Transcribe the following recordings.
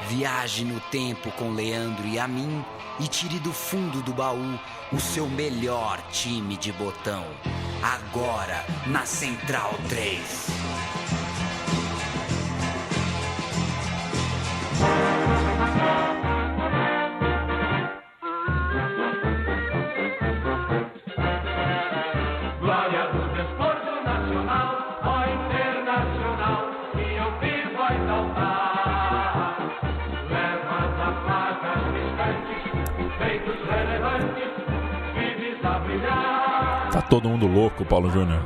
Viaje no tempo com Leandro e a mim e tire do fundo do baú o seu melhor time de botão. Agora na Central 3. Glória do desporto nacional, ó internacional, que eu vivo a exaltar. Levas a placas distantes, feitos relevantes, vives a brilhar. Tá todo mundo louco, Paulo Júnior.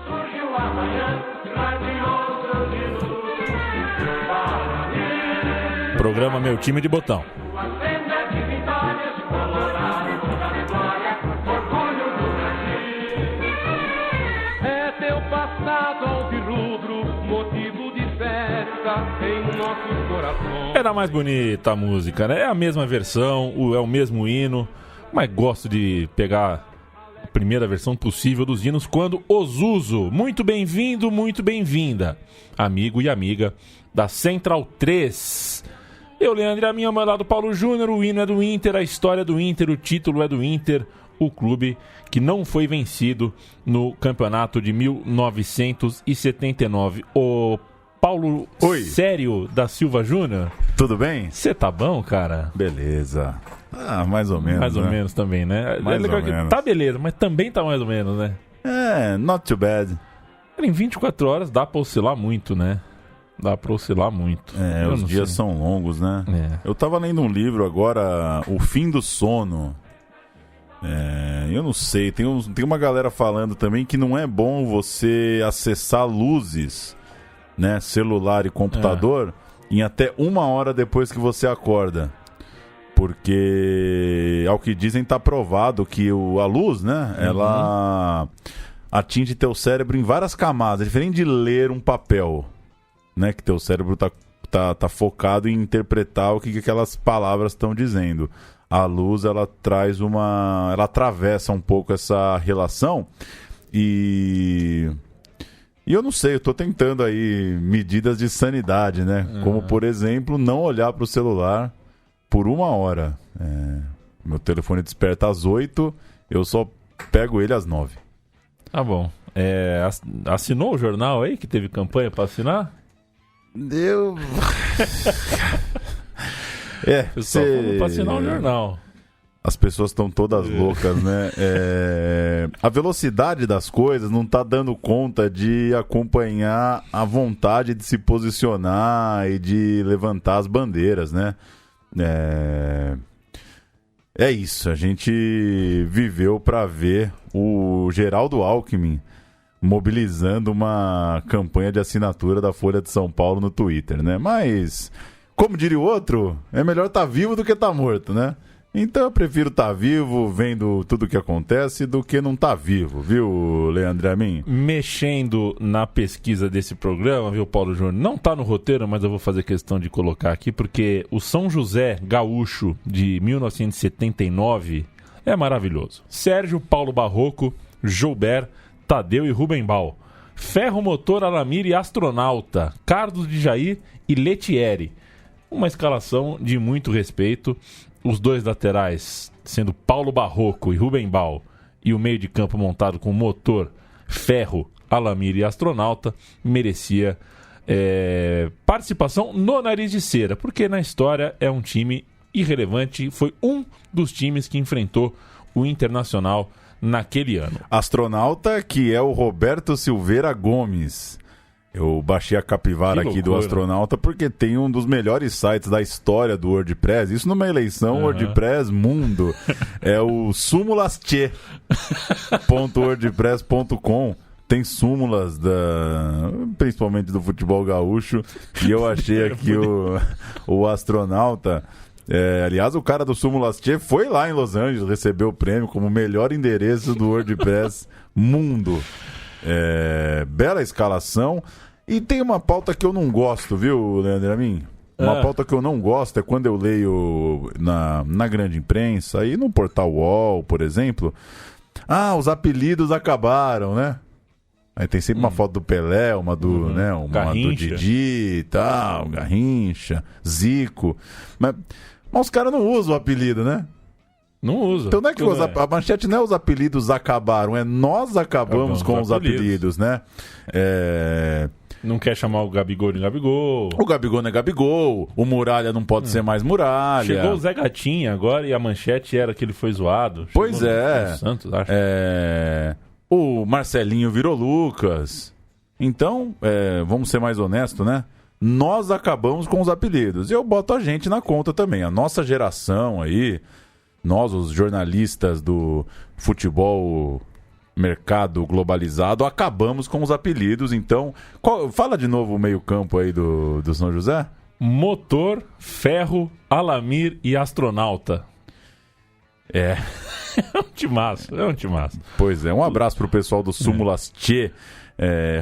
Surge o amanhã, grandioso de luz. Programa Meu Time de Botão. Tua senda de vitórias, colorado da glória, orgulho do Brasil. É teu passado alvirrubro, motivo de festa em nossos corações. Era mais bonita a música, né? É a mesma versão, é o mesmo hino, mas gosto de pegar a primeira versão possível dos hinos quando os uso. Muito bem-vindo, muito bem-vinda, amigo e amiga da Central 3. Eu, Leandro, e a minha ao meu lado, Paulo Júnior. O hino é do Inter, a história é do Inter, o título é do Inter, o clube que não foi vencido no campeonato de 1979. O Paulo Oi. Sério da Silva Júnior. Tudo bem? Você tá bom, cara? Beleza. Ah, mais ou menos. Mais ou né? menos também, né? Mais legal ou que menos. tá beleza, mas também tá mais ou menos, né? É, not too bad. Em 24 horas dá pra oscilar muito, né? Dá pra oscilar muito. É, Eu os não dias sei. são longos, né? É. Eu tava lendo um livro agora, O Fim do Sono. Eu não sei, tem uma galera falando também que não é bom você acessar luzes, né? Celular e computador em até 1 hora depois que você acorda. Porque, ao que dizem, tá provado que a luz, né? Ela atinge teu cérebro em várias camadas. É diferente de ler um papel, né? Que teu cérebro tá focado em interpretar o que aquelas palavras estão dizendo. A luz, ela traz ela atravessa um pouco essa relação e eu não sei, eu tô tentando aí medidas de sanidade, né? Como, por exemplo, não olhar pro celular por 1 hora. Meu telefone desperta às 8, eu só pego ele às 9. Tá bom. Assinou o jornal aí, que teve campanha pra assinar? Eu... Pessoal, vamos pra assinar o jornal. As pessoas estão todas loucas, né? A velocidade das coisas não tá dando conta de acompanhar a vontade de se posicionar e de levantar as bandeiras, né? É isso, a gente viveu para ver o Geraldo Alckmin mobilizando uma campanha de assinatura da Folha de São Paulo no Twitter, né? Mas, como diria o outro, é melhor estar vivo do que estar morto, né? Então eu prefiro estar vivo, vendo tudo o que acontece, do que não estar vivo, viu, Leandro Amin? Mexendo na pesquisa desse programa, viu, Paulo Júnior? Não tá no roteiro, mas eu vou fazer questão de colocar aqui, porque o São José Gaúcho de 1979 é maravilhoso. Sérgio, Paulo Barroco, Joubert, Tadeu e Rubenbal. Ferro Motor, Alamir e Astronauta. Carlos de Jair e Letieri. Uma escalação de muito respeito. Os dois laterais, sendo Paulo Barroco e Rubenbal, e o meio de campo montado com motor, Ferro, Alamir e Astronauta, merecia participação no Nariz de Cera, porque na história é um time irrelevante, foi um dos times que enfrentou o Internacional naquele ano. Astronauta, que é o Roberto Silveira Gomes. Eu baixei a capivara aqui do Astronauta porque tem um dos melhores sites da história do WordPress. Isso numa WordPress mundo. É o sumulastie.wordpress.com. Tem súmulas principalmente do futebol gaúcho. E eu achei aqui o Astronauta. Aliás, o cara do Sumulastie foi lá em Los Angeles, recebeu o prêmio como o melhor endereço do WordPress mundo. Bela escalação. E tem uma pauta que eu não gosto, viu, Leandro Amin? Uma pauta que eu não gosto é quando eu leio na grande imprensa e no portal UOL, por exemplo. Os apelidos acabaram, né? Aí tem sempre uma foto do Pelé, uma do, né, uma do Garrincha. Didi e tal, Garrincha, Zico. Mas os caras não usam o apelido, né? Não usa. Então não é que a manchete não é os apelidos acabaram, é nós acabamos com os apelidos, né? Não quer chamar o Gabigol de Gabigol. O Gabigol não é Gabigol, o Muralha não pode ser mais Muralha. Chegou o Zé Gatinha agora e a manchete era que ele foi zoado. Pois Chegou é. no Santos, acho. O Marcelinho virou Lucas. Então, vamos ser mais honestos, né? Nós acabamos com os apelidos. E eu boto a gente na conta também. A nossa geração aí, nós, os jornalistas do futebol mercado globalizado, acabamos com os apelidos. Então, fala de novo o meio-campo aí do São José. Motor, Ferro, Alamir e Astronauta. É um timaço. Pois é, um abraço pro pessoal do Súmulas Tchê.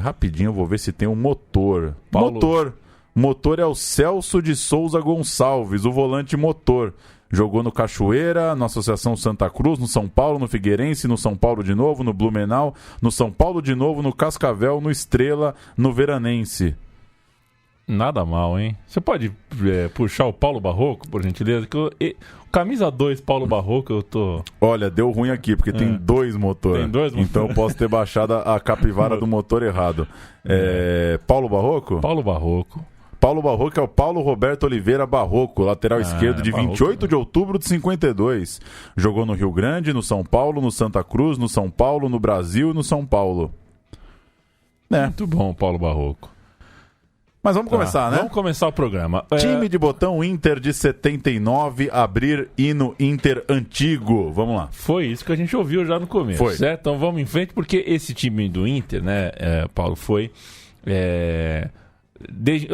Rapidinho, eu vou ver se tem um motor. Motor é o Celso de Souza Gonçalves, o volante motor. Jogou no Cachoeira, na Associação Santa Cruz, no São Paulo, no Figueirense, no São Paulo de novo, no Blumenau, no São Paulo de novo, no Cascavel, no Estrela, no Veranense. Nada mal, hein? Você pode puxar o Paulo Barroco, por gentileza? Camisa 2, Paulo Barroco, eu tô... Olha, deu ruim aqui, porque tem dois motores. Tem dois motores. Então eu posso ter baixado a capivara do motor errado. Paulo Barroco? Paulo Barroco. Paulo Barroco é o Paulo Roberto Oliveira Barroco, lateral esquerdo de Barroco, 28 de outubro de 52. Jogou no Rio Grande, no São Paulo, no Santa Cruz, no São Paulo, no Brasil e no São Paulo. Muito bom, Paulo Barroco. Mas vamos começar, né? Vamos começar o programa. Time de botão Inter de 79, abrir hino Inter antigo. Vamos lá. Foi isso que a gente ouviu já no começo. Foi. Certo? Então vamos em frente, porque esse time do Inter, né, Paulo, foi...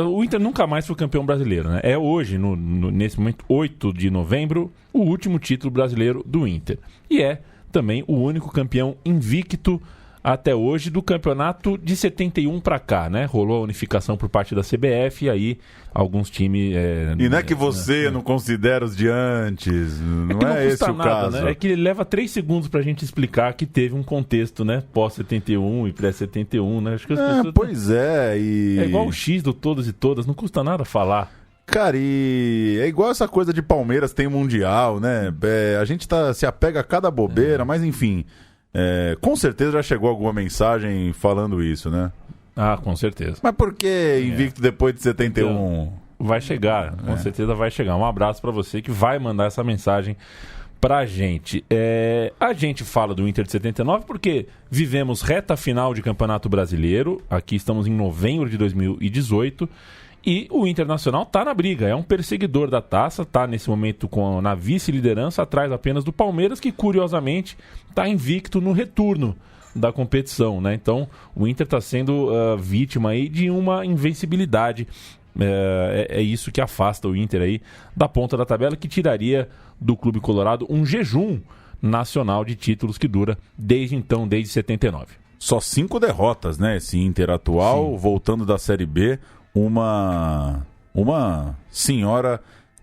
o Inter nunca mais foi campeão brasileiro, né? É hoje, nesse momento, 8 de novembro, o último título brasileiro do Inter. E é também o único campeão invicto até hoje do campeonato de 71 para cá, né? Rolou a unificação por parte da CBF e aí alguns times... E não é que você não considera os de antes, não é esse o caso. Né? É que leva 3 segundos pra gente explicar que teve um contexto, né? Pós-71 e pré-71, né? Acho que as pessoas... Pois é, e... É igual o X do todos e todas, não custa nada falar. Cara, e é igual essa coisa de Palmeiras tem Mundial, né? A gente se apega a cada bobeira, mas enfim... com certeza já chegou alguma mensagem falando isso, né? Ah, com certeza. Mas por que invicto depois de 71? Então, vai chegar, com certeza vai chegar. Um abraço pra você que vai mandar essa mensagem pra gente. A gente fala do Inter de 79 porque vivemos reta final de Campeonato Brasileiro. Aqui estamos em novembro de 2018. E o Internacional está na briga, é um perseguidor da taça, está nesse momento na vice-liderança, atrás apenas do Palmeiras, que curiosamente está invicto no retorno da competição, né? Então o Inter está sendo vítima aí de uma invencibilidade. É isso que afasta o Inter aí da ponta da tabela, que tiraria do Clube Colorado um jejum nacional de títulos que dura desde 79. Só 5 derrotas, né? Esse Inter atual, sim, voltando da Série B. Uma senhora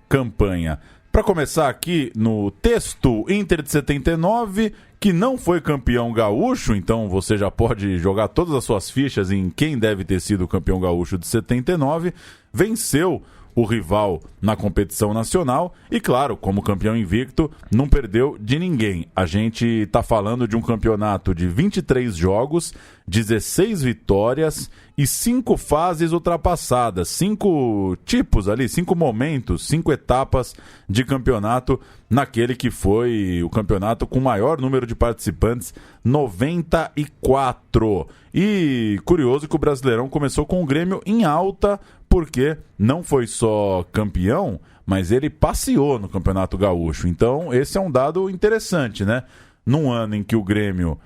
campanha. Para começar aqui no texto, Inter de 79, que não foi campeão gaúcho, então você já pode jogar todas as suas fichas em quem deve ter sido o campeão gaúcho de 79, venceu o rival na competição nacional e, claro, como campeão invicto, não perdeu de ninguém. A gente está falando de um campeonato de 23 jogos, 16 vitórias e 5 fases ultrapassadas, 5 tipos ali, 5 momentos, 5 etapas de campeonato naquele que foi o campeonato com maior número de participantes, 94. E curioso que o Brasileirão começou com o Grêmio em alta, porque não foi só campeão, mas ele passeou no Campeonato Gaúcho. Então, esse é um dado interessante, né? Num ano em que o Grêmio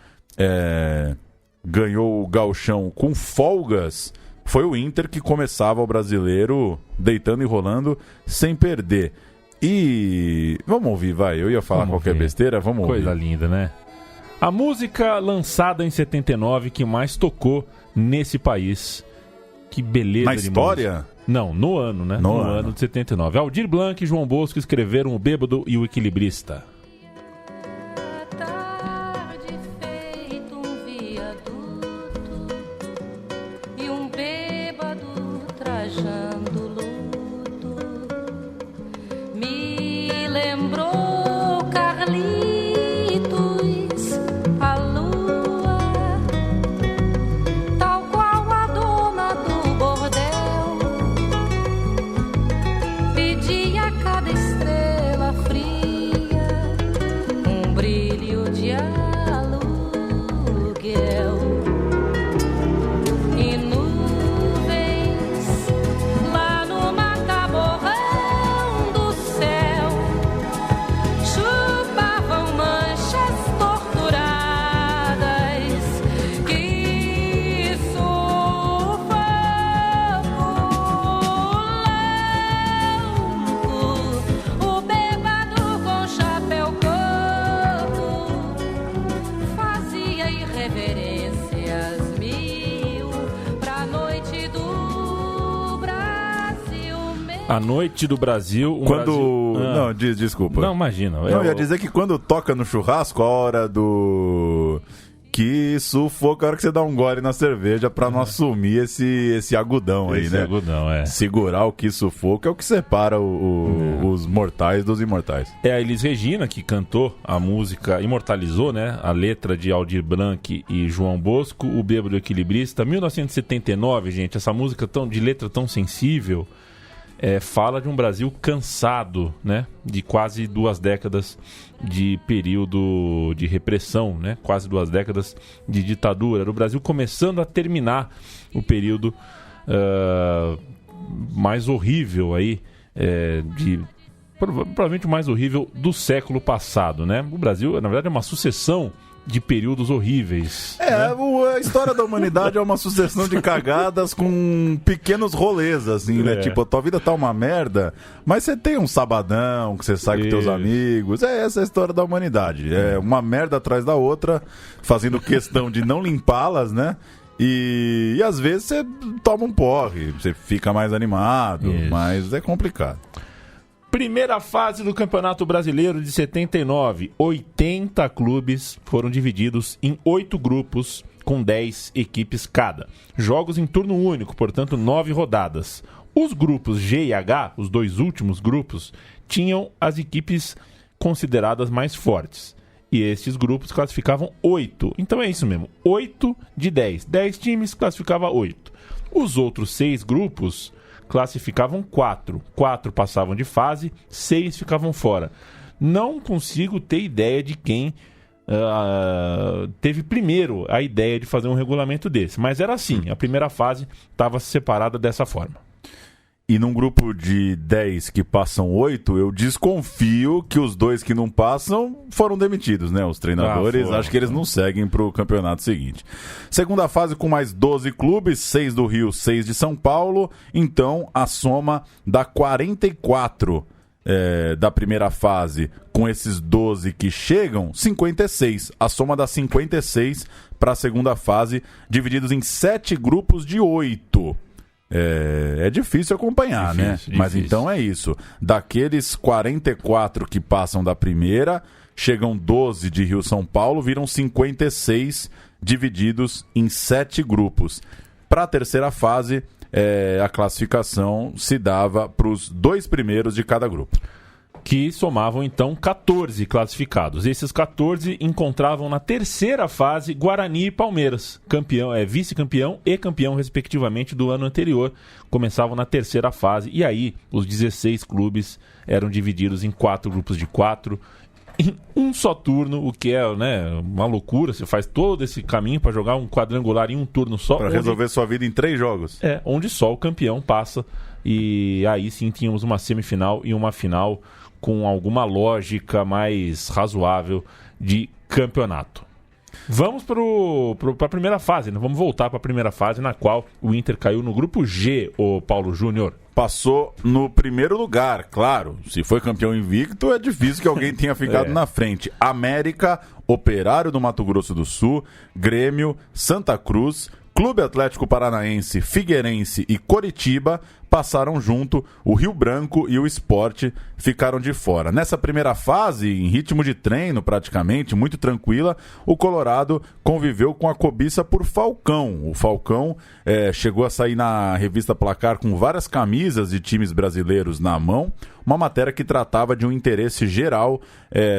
ganhou o Gauchão com folgas, foi o Inter que começava o Brasileiro deitando e rolando sem perder. E vamos ouvir, vai. Eu ia falar qualquer besteira, vamos ouvir. Coisa linda, né? A música lançada em 79 que mais tocou nesse país. Que beleza na de história? Música. Não, no ano, né? No ano de 79. Aldir Blanc e João Bosco escreveram O Bêbado e o Equilibrista. manchando o luto. Me lembrou Carlitos, a lua, tal qual a dona do bordel, pedia a cada estrela fria um brilho de aluguel. E nuvens lá no mataborrão do céu chupavam manchas torturadas que sufoco louco. O bêbado com chapéu coco fazia irreverências mil pra noite do Brasil meu. A Noite do Brasil. Quando... Brasil... Não, desculpa. Não, imagina. Não, eu ia dizer que quando toca no churrasco, a hora do... Que sufoco, a hora que você dá um gole na cerveja pra não assumir esse agudão aí, Esse né? agudão, é. Segurar o que sufoco é o que separa os mortais dos imortais. É a Elis Regina que cantou a música, imortalizou, né? A letra de Aldir Blanc e João Bosco, O Bêbado Equilibrista. 1979, gente, essa música de letra tão sensível, fala de um Brasil cansado, né? De quase 2 décadas de período de repressão, né? Quase 2 décadas de ditadura. Era o Brasil começando a terminar o período mais horrível aí, provavelmente o mais horrível do século passado, né? O Brasil, na verdade, é uma sucessão de períodos horríveis. A história da humanidade é uma sucessão de cagadas com pequenos rolês, assim, né? Tipo, a tua vida tá uma merda, mas você tem um sabadão que você sai com teus amigos. Essa é a história da humanidade. É uma merda atrás da outra, fazendo questão de não limpá-las, né? E às vezes você toma um porre, você fica mais animado, mas é complicado. Primeira fase do Campeonato Brasileiro de 79. 80 clubes foram divididos em 8 grupos com 10 equipes cada. Jogos em turno único, portanto 9 rodadas. Os grupos G e H, os 2 últimos grupos, tinham as equipes consideradas mais fortes. E esses grupos classificavam 8. Então é isso mesmo, 8 de 10. 10 times classificava 8. Os outros 6 grupos classificavam 4. 4 passavam de fase, 6 ficavam fora. Não consigo ter ideia de quem teve primeiro a ideia de fazer um regulamento desse. Mas era assim, a primeira fase estava separada dessa forma. E num grupo de 10 que passam 8, eu desconfio que os 2 que não passam foram demitidos, né? Os treinadores, acho que eles não seguem pro campeonato seguinte. Segunda fase com mais 12 clubes, 6 do Rio, 6 de São Paulo. Então, a soma dá 44 da primeira fase com esses 12 que chegam, 56. A soma dá 56 para a segunda fase, divididos em 7 grupos de 8. É difícil acompanhar, difícil, né? Mas então é isso. Daqueles 44 que passam da primeira, chegam 12 de Rio São Paulo, viram 56 divididos em 7 grupos. Para a terceira fase, a classificação se dava para os 2 primeiros de cada grupo. Que somavam então 14 classificados. Esses 14 encontravam na terceira fase Guarani e Palmeiras, vice-campeão e campeão respectivamente do ano anterior, começavam na terceira fase e aí os 16 clubes eram divididos em 4 grupos de 4 em um só turno, o que é, né, uma loucura. Você faz todo esse caminho para jogar um quadrangular em um turno só. Para resolver sua vida em 3 jogos. Onde só o campeão passa e aí sim tínhamos uma semifinal e uma final com alguma lógica mais razoável de campeonato. Vamos para a primeira fase, né? Vamos voltar para a primeira fase, na qual o Inter caiu no grupo G, o Paulo Júnior. Passou no primeiro lugar, claro. Se foi campeão invicto, é difícil que alguém tenha ficado na frente. América, Operário do Mato Grosso do Sul, Grêmio, Santa Cruz, Clube Atlético Paranaense, Figueirense e Coritiba passaram junto, o Rio Branco e o Sport ficaram de fora. Nessa primeira fase, em ritmo de treino praticamente, muito tranquila, o Colorado conviveu com a cobiça por Falcão. O Falcão chegou a sair na revista Placar com várias camisas de times brasileiros na mão, uma matéria que tratava de um interesse geral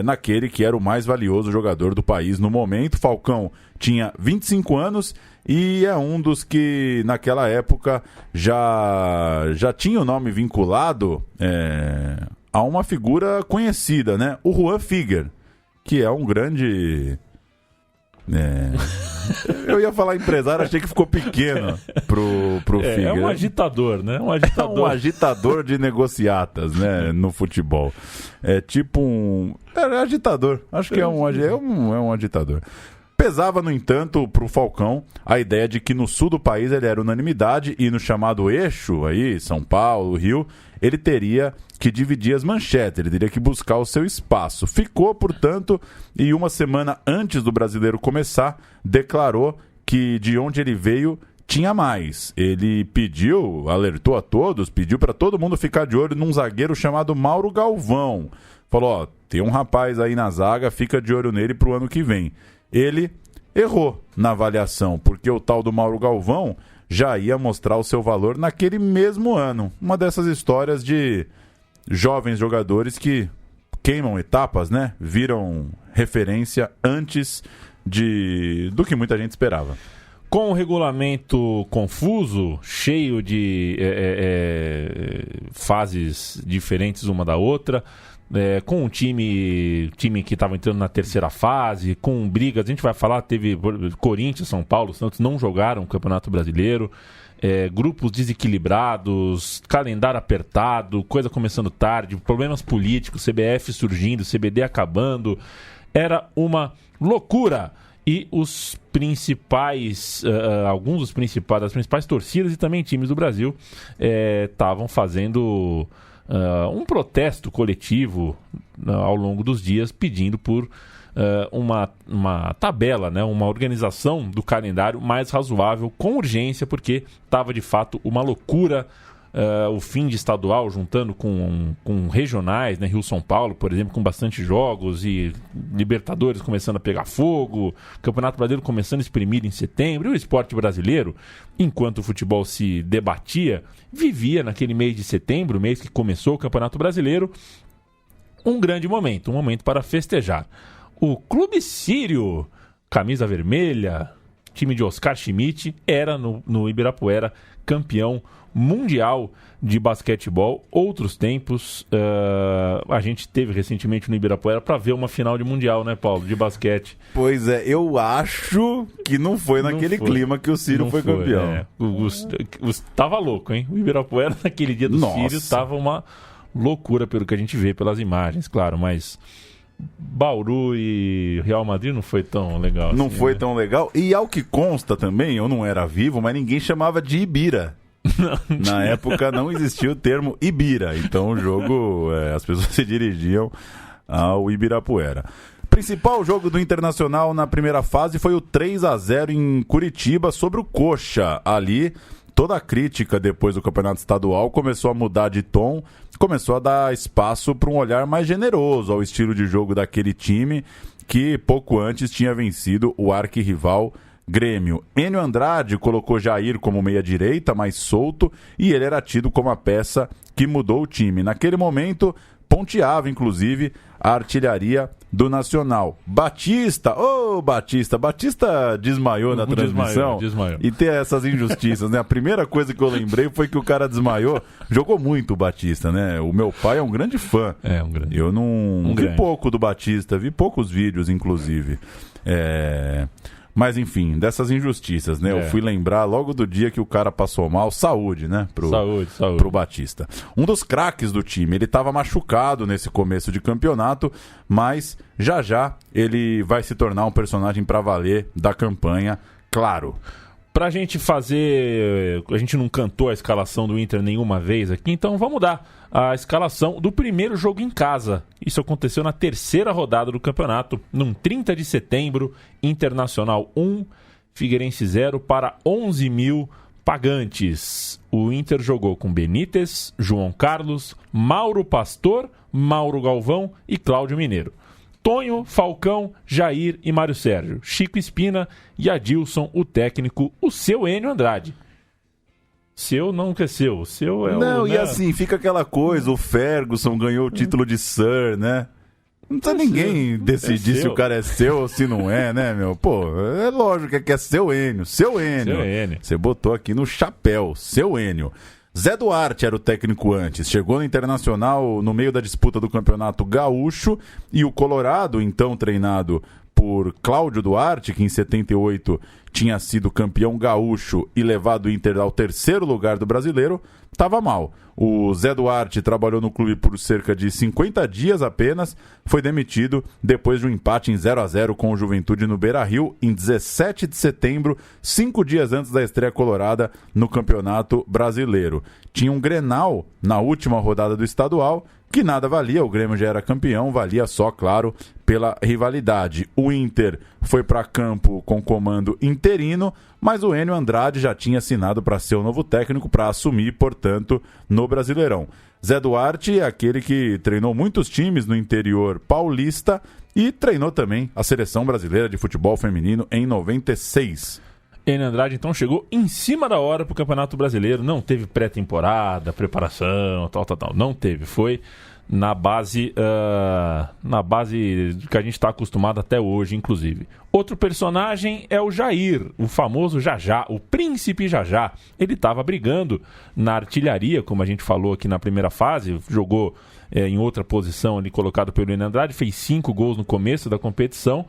naquele que era o mais valioso jogador do país no momento. Falcão tinha 25 anos e é um dos que naquela época já tinha o nome vinculado a uma figura conhecida, né? O Juan Figuer, que é um grande... Eu ia falar empresário, achei que ficou pequeno pro Figuer. É um agitador, né? Um agitador. Um agitador de negociatas, né? No futebol. É tipo um... agitador. Acho que é um agitador. Pesava, no entanto, para o Falcão a ideia de que no sul do país ele era unanimidade e no chamado eixo, aí, São Paulo, Rio, ele teria que dividir as manchetes, ele teria que buscar o seu espaço. Ficou, portanto, e uma semana antes do Brasileiro começar, declarou que de onde ele veio tinha mais. Ele alertou a todos, pediu para todo mundo ficar de olho num zagueiro chamado Mauro Galvão. Falou, tem um rapaz aí na zaga, fica de olho nele pro ano que vem. Ele errou na avaliação, porque o tal do Mauro Galvão já ia mostrar o seu valor naquele mesmo ano. Uma dessas histórias de jovens jogadores que queimam etapas, né? Viram referência antes do que muita gente esperava. Com o regulamento confuso, cheio de fases diferentes uma da outra, com um time que estava entrando na terceira fase, com brigas, a gente vai falar, teve Corinthians, São Paulo, Santos não jogaram o Campeonato Brasileiro, grupos desequilibrados, calendário apertado, coisa começando tarde, problemas políticos, CBF surgindo, CBD acabando, era uma loucura. E os principais, das principais torcidas e também times do Brasil estavam fazendo um protesto coletivo ao longo dos dias, pedindo por uma tabela, né, uma organização do calendário mais razoável, com urgência, porque estava de fato uma loucura. O fim de estadual juntando com regionais, né, Rio-São Paulo, por exemplo, com bastante jogos, e Libertadores começando a pegar fogo, Campeonato Brasileiro começando a exprimir em setembro, e o esporte brasileiro, enquanto o futebol se debatia, vivia naquele mês de setembro, mês que começou o Campeonato Brasileiro, um grande momento, um momento para festejar. O Clube Sírio, camisa vermelha, time de Oscar Schmidt, era no Ibirapuera campeão mundial de basquetebol. Outros tempos, a gente teve recentemente no Ibirapuera para ver uma final de mundial, né, Paulo, de basquete. Pois é, eu acho que não foi naquele clima que o Sírio foi campeão. Tava louco, hein? O Ibirapuera naquele dia do Sírio tava uma loucura pelo que a gente vê pelas imagens, claro, mas Bauru e Real Madrid não foi tão legal. Não assim, foi né? tão legal. E ao que consta também, eu não era vivo, mas ninguém chamava de Ibira. Na época não existia o termo Ibira, então o jogo, as pessoas se dirigiam ao Ibirapuera. Principal jogo do Internacional na primeira fase foi o 3-0 em Curitiba sobre o Coxa. Ali, toda a crítica depois do Campeonato Estadual começou a mudar de tom, começou a dar espaço para um olhar mais generoso ao estilo de jogo daquele time que pouco antes tinha vencido o arquirrival Grêmio. Enio Andrade colocou Jair como meia-direita, mais solto, e ele era tido como a peça que mudou o time. Naquele momento, ponteava, inclusive, a artilharia do Nacional. Batista desmaiou na transmissão. Desmaiou. E tem essas injustiças, né? A primeira coisa que eu lembrei foi que o cara desmaiou. Jogou muito o Batista, né? O meu pai é um grande fã. Eu não vi pouco do Batista, vi poucos vídeos, inclusive. Mas enfim, dessas injustiças, né? Eu fui lembrar logo do dia que o cara passou mal. Saúde, né? Saúde. Pro Batista. Um dos craques do time, ele estava machucado nesse começo de campeonato, mas já ele vai se tornar um personagem para valer da campanha, claro. Pra gente fazer... A gente não cantou a escalação do Inter nenhuma vez aqui, então vamos dar a escalação do primeiro jogo em casa. Isso aconteceu na terceira rodada do campeonato, num 30 de setembro, Internacional 1, Figueirense 0 para 11 mil pagantes. O Inter jogou com Benítez, João Carlos, Mauro Pastor, Mauro Galvão e Cláudio Mineiro. Tonho, Falcão, Jair e Mário Sérgio. Chico Espina e Adilson, o técnico, o seu Enio Andrade. Seu não é seu, o seu é não, o... e assim, fica aquela coisa, o Ferguson ganhou o título de Sir, né? Não precisa ninguém decidir se o cara é seu ou se não é, né, meu? Pô, é lógico que é seu Enio. Seu Enio. Você botou aqui no chapéu, seu Enio. Zé Duarte era o técnico antes. Chegou no Internacional no meio da disputa do Campeonato Gaúcho e o Colorado, então treinado por Cláudio Duarte, que em 78 tinha sido campeão gaúcho e levado o Inter ao 3º lugar do Brasileiro, estava mal. O Zé Duarte trabalhou no clube por cerca de 50 dias apenas, foi demitido depois de um empate em 0-0 com o Juventude no Beira-Rio em 17 de setembro, 5 dias antes da estreia colorada no Campeonato Brasileiro. Tinha um Grenal na última rodada do estadual, que nada valia, o Grêmio já era campeão, valia só, claro, pela rivalidade. O Inter foi para campo com comando interino, mas o Enio Andrade já tinha assinado para ser o novo técnico para assumir, portanto, no Brasileirão. Zé Duarte é aquele que treinou muitos times no interior paulista e treinou também a Seleção Brasileira de Futebol Feminino em 96. Enio Andrade, então, chegou em cima da hora pro Campeonato Brasileiro. Não teve pré-temporada, preparação, tal. Não teve. Foi na base que a gente está acostumado até hoje, inclusive. Outro personagem é o Jair, o famoso Jajá, o príncipe Jajá. Ele estava brigando na artilharia, como a gente falou aqui na primeira fase, jogou em outra posição ali, colocado pelo Enio Andrade, fez 5 gols no começo da competição.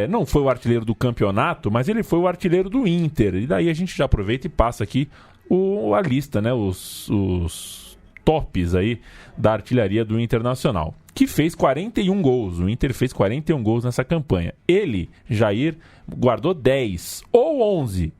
Não foi o artilheiro do campeonato, mas ele foi o artilheiro do Inter. E daí a gente já aproveita e passa aqui a lista, né? Os tops aí da artilharia do Internacional, que fez 41 gols. O Inter fez 41 gols nessa campanha. Ele, Jair, guardou 10 ou 11,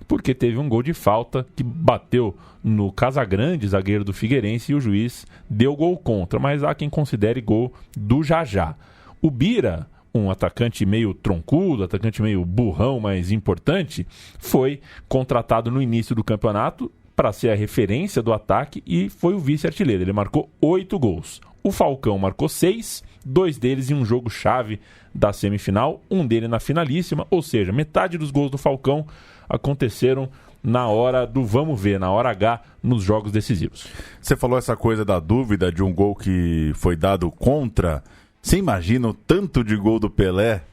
porque teve um gol de falta que bateu no Casagrande, zagueiro do Figueirense, e o juiz deu gol contra. Mas há quem considere gol do Jajá. O Bira, um atacante meio troncudo, atacante meio burrão, mas importante, foi contratado no início do campeonato para ser a referência do ataque e foi o vice-artilheiro. Ele marcou 8 gols. O Falcão marcou 6, 2 deles em um jogo-chave da semifinal, um dele na finalíssima, ou seja, metade dos gols do Falcão aconteceram na hora do vamos ver, na hora H, nos jogos decisivos. Você falou essa coisa da dúvida de um gol que foi dado contra. Você imagina o tanto de gol do Pelé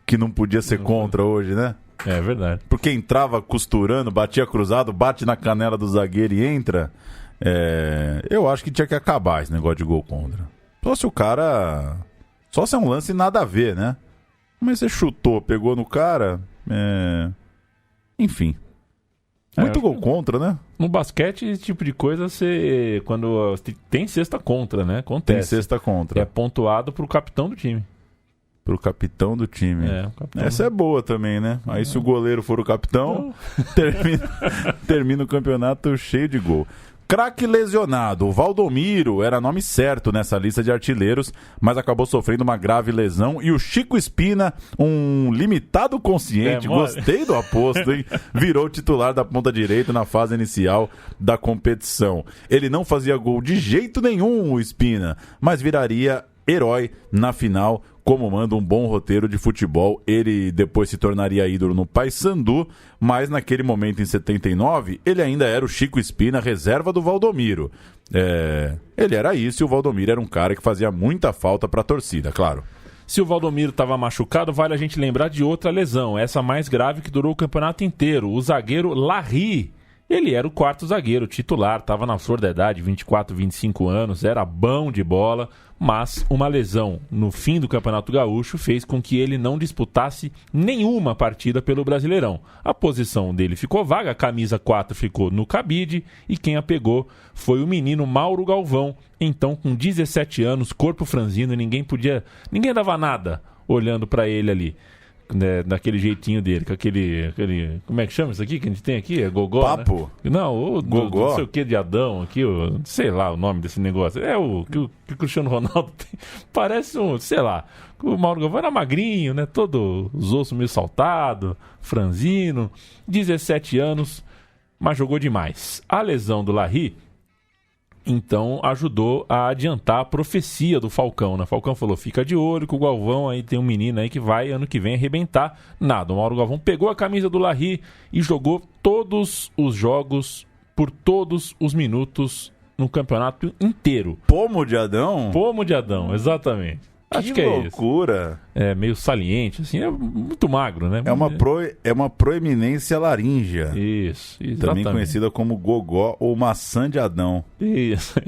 que não podia ser contra hoje, né? É verdade. Porque entrava costurando, batia cruzado, bate na canela do zagueiro e entra. Eu acho que tinha que acabar esse negócio de gol contra. Só se o cara... Só se é um lance nada a ver, né? Mas você chutou, pegou no cara... Enfim. Muito gol contra, né? No basquete, esse tipo de coisa, quando tem cesta contra, né? Acontece. Tem cesta contra. É pontuado pro capitão do time. Pro capitão do time. O capitão. Essa é boa também, né? Aí se o goleiro for o capitão, termina o campeonato cheio de gol. Craque lesionado. O Valdomiro era nome certo nessa lista de artilheiros, mas acabou sofrendo uma grave lesão. E o Chico Espina, um limitado consciente, gostei do aposto, hein? Virou titular da ponta direita na fase inicial da competição. Ele não fazia gol de jeito nenhum, o Espina, mas viraria herói na final, como manda um bom roteiro de futebol. Ele depois se tornaria ídolo no Paysandu, mas naquele momento, em 79, ele ainda era o Chico Espina, reserva do Valdomiro. Ele era isso, e o Valdomiro era um cara que fazia muita falta para a torcida, claro. Se o Valdomiro estava machucado, vale a gente lembrar de outra lesão, essa mais grave que durou o campeonato inteiro, o zagueiro Larry. Ele era o quarto zagueiro titular, estava na flor da idade, 24, 25 anos, era bom de bola, mas uma lesão no fim do Campeonato Gaúcho fez com que ele não disputasse nenhuma partida pelo Brasileirão. A posição dele ficou vaga, a camisa 4 ficou no cabide e quem a pegou foi o menino Mauro Galvão, então com 17 anos, corpo franzino, ninguém dava nada olhando para ele ali. né, daquele jeitinho dele, com aquele... Como é que chama isso aqui que a gente tem aqui? É gogó, Papo? né? Não, o Gogó? não sei o que de Adão aqui, sei lá o nome desse negócio. É o que o Cristiano Ronaldo tem. Parece sei lá, o Mauro Galvão era magrinho, né? Todo os ossos meio saltado, franzino, 17 anos, mas jogou demais. A lesão do Larry, então, ajudou a adiantar a profecia do Falcão, né? Falcão falou, fica de olho que o Galvão aí tem um menino aí que vai ano que vem arrebentar. Nada, o Mauro Galvão pegou a camisa do Larry e jogou todos os jogos por todos os minutos no campeonato inteiro. Pomo de Adão? Pomo de Adão, exatamente. Acho que é isso. Que loucura. É meio saliente, assim, é muito magro, né? É uma proeminência laríngea. Isso, exatamente. Também conhecida como gogó ou maçã de Adão. Isso.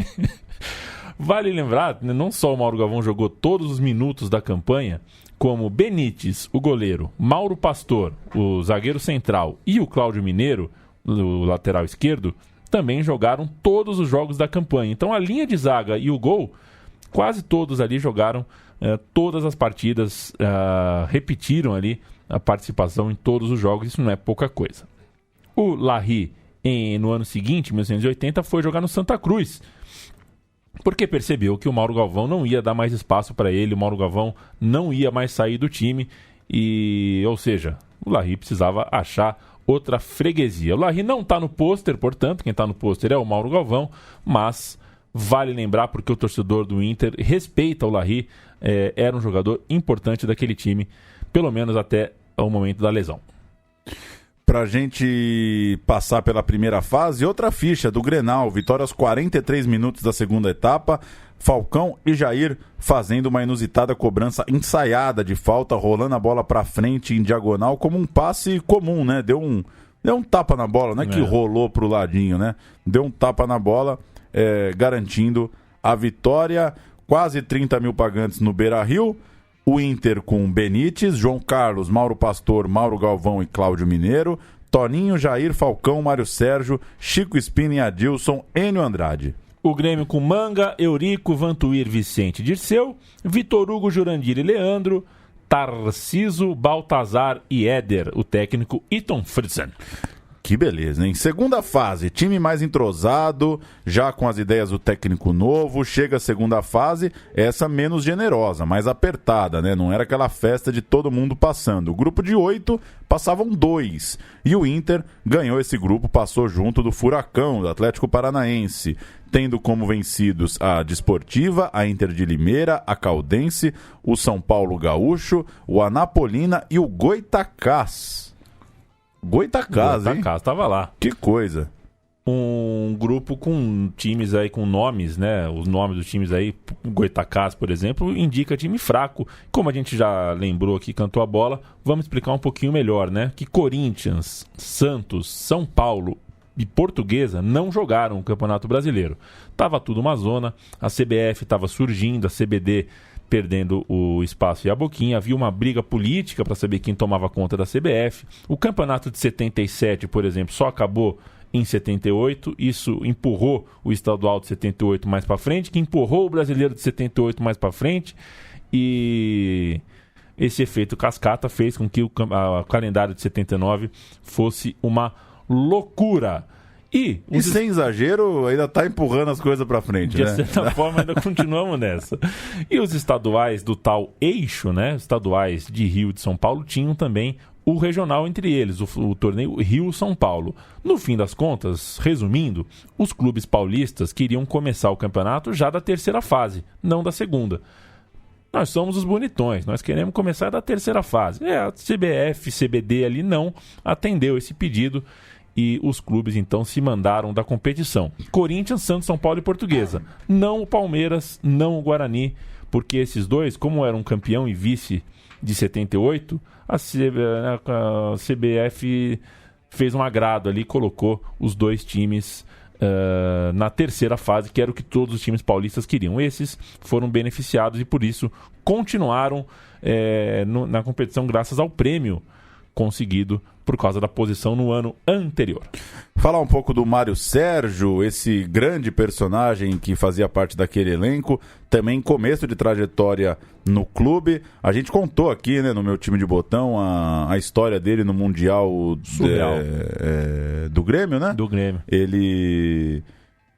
Vale lembrar, né, não só o Mauro Galvão jogou todos os minutos da campanha, como Benítez, o goleiro, Mauro Pastor, o zagueiro central, e o Cláudio Mineiro, o lateral esquerdo, também jogaram todos os jogos da campanha. Então a linha de zaga e o gol, quase todos ali jogaram todas as partidas, repetiram ali a participação em todos os jogos, isso não é pouca coisa. O Larry, no ano seguinte, 1980, foi jogar no Santa Cruz, porque percebeu que o Mauro Galvão não ia dar mais espaço para ele, o Mauro Galvão não ia mais sair do time, ou seja, o Larry precisava achar outra freguesia. O Larry não está no pôster, portanto, quem está no pôster é o Mauro Galvão, mas vale lembrar porque o torcedor do Inter respeita o Larry, era um jogador importante daquele time, pelo menos até o momento da lesão. Pra gente passar pela primeira fase, outra ficha do Grenal, vitória aos 43 minutos da segunda etapa, Falcão e Jair fazendo uma inusitada cobrança ensaiada de falta, rolando a bola pra frente em diagonal como um passe comum, né? Deu um tapa na bola, não é que rolou pro ladinho, né? Deu um tapa na bola, garantindo a vitória. Quase 30 mil pagantes no Beira-Rio. O Inter com Benítez, João Carlos, Mauro Pastor, Mauro Galvão e Cláudio Mineiro. Toninho, Jair, Falcão, Mário Sérgio, Chico Espina e Adilson, Enio Andrade. O Grêmio com Manga, Eurico, Vantuir, Vicente, Dirceu, Vitor Hugo, Jurandir e Leandro, Tarciso, Baltazar e Éder, o técnico Iton Fritzen. Que beleza, hein? Segunda fase, time mais entrosado, já com as ideias do técnico novo. Chega a segunda fase, essa menos generosa, mais apertada, né? Não era aquela festa de todo mundo passando. O grupo de 8 passavam 2. E o Inter ganhou esse grupo, passou junto do Furacão, do Atlético Paranaense, tendo como vencidos a Desportiva, a Inter de Limeira, a Caldense, o São Paulo Gaúcho, o Anapolina e o Goitacás. Goitacás, hein? Goitacás, tava lá. Que coisa. Um grupo com times aí, com nomes, né? Os nomes dos times aí, Goitacás, por exemplo, indica time fraco. Como a gente já lembrou aqui, cantou a bola, vamos explicar um pouquinho melhor, né? Que Corinthians, Santos, São Paulo e Portuguesa não jogaram o Campeonato Brasileiro. Tava tudo uma zona, a CBF estava surgindo, a CBD perdendo o espaço e a boquinha, havia uma briga política para saber quem tomava conta da CBF. O campeonato de 77, por exemplo, só acabou em 78, isso empurrou o estadual de 78 mais para frente, que empurrou o brasileiro de 78 mais para frente, e esse efeito cascata fez com que o calendário de 79 fosse uma loucura. E sem exagero, ainda tá empurrando as coisas pra frente, de né? De certa forma, ainda continuamos nessa. E os estaduais do tal eixo, né? Os estaduais de Rio e de São Paulo tinham também o regional entre eles, o torneio Rio-São Paulo. No fim das contas, resumindo, os clubes paulistas queriam começar o campeonato já da terceira fase, não da segunda. Nós somos os bonitões, nós queremos começar da terceira fase. A CBF, CBD ali não atendeu esse pedido, e os clubes então se mandaram da competição. Corinthians, Santos, São Paulo e Portuguesa. Não o Palmeiras, não o Guarani, porque esses dois, como eram campeão e vice de 78, a CBF fez um agrado ali, colocou os dois times na terceira fase, que era o que todos os times paulistas queriam. Esses foram beneficiados e por isso continuaram na competição graças ao prêmio conseguido por causa da posição no ano anterior. Falar um pouco do Mário Sérgio, esse grande personagem que fazia parte daquele elenco, também começo de trajetória no clube. A gente contou aqui, né, no meu time de botão, a história dele no Mundial do Grêmio, né? Do Grêmio. Ele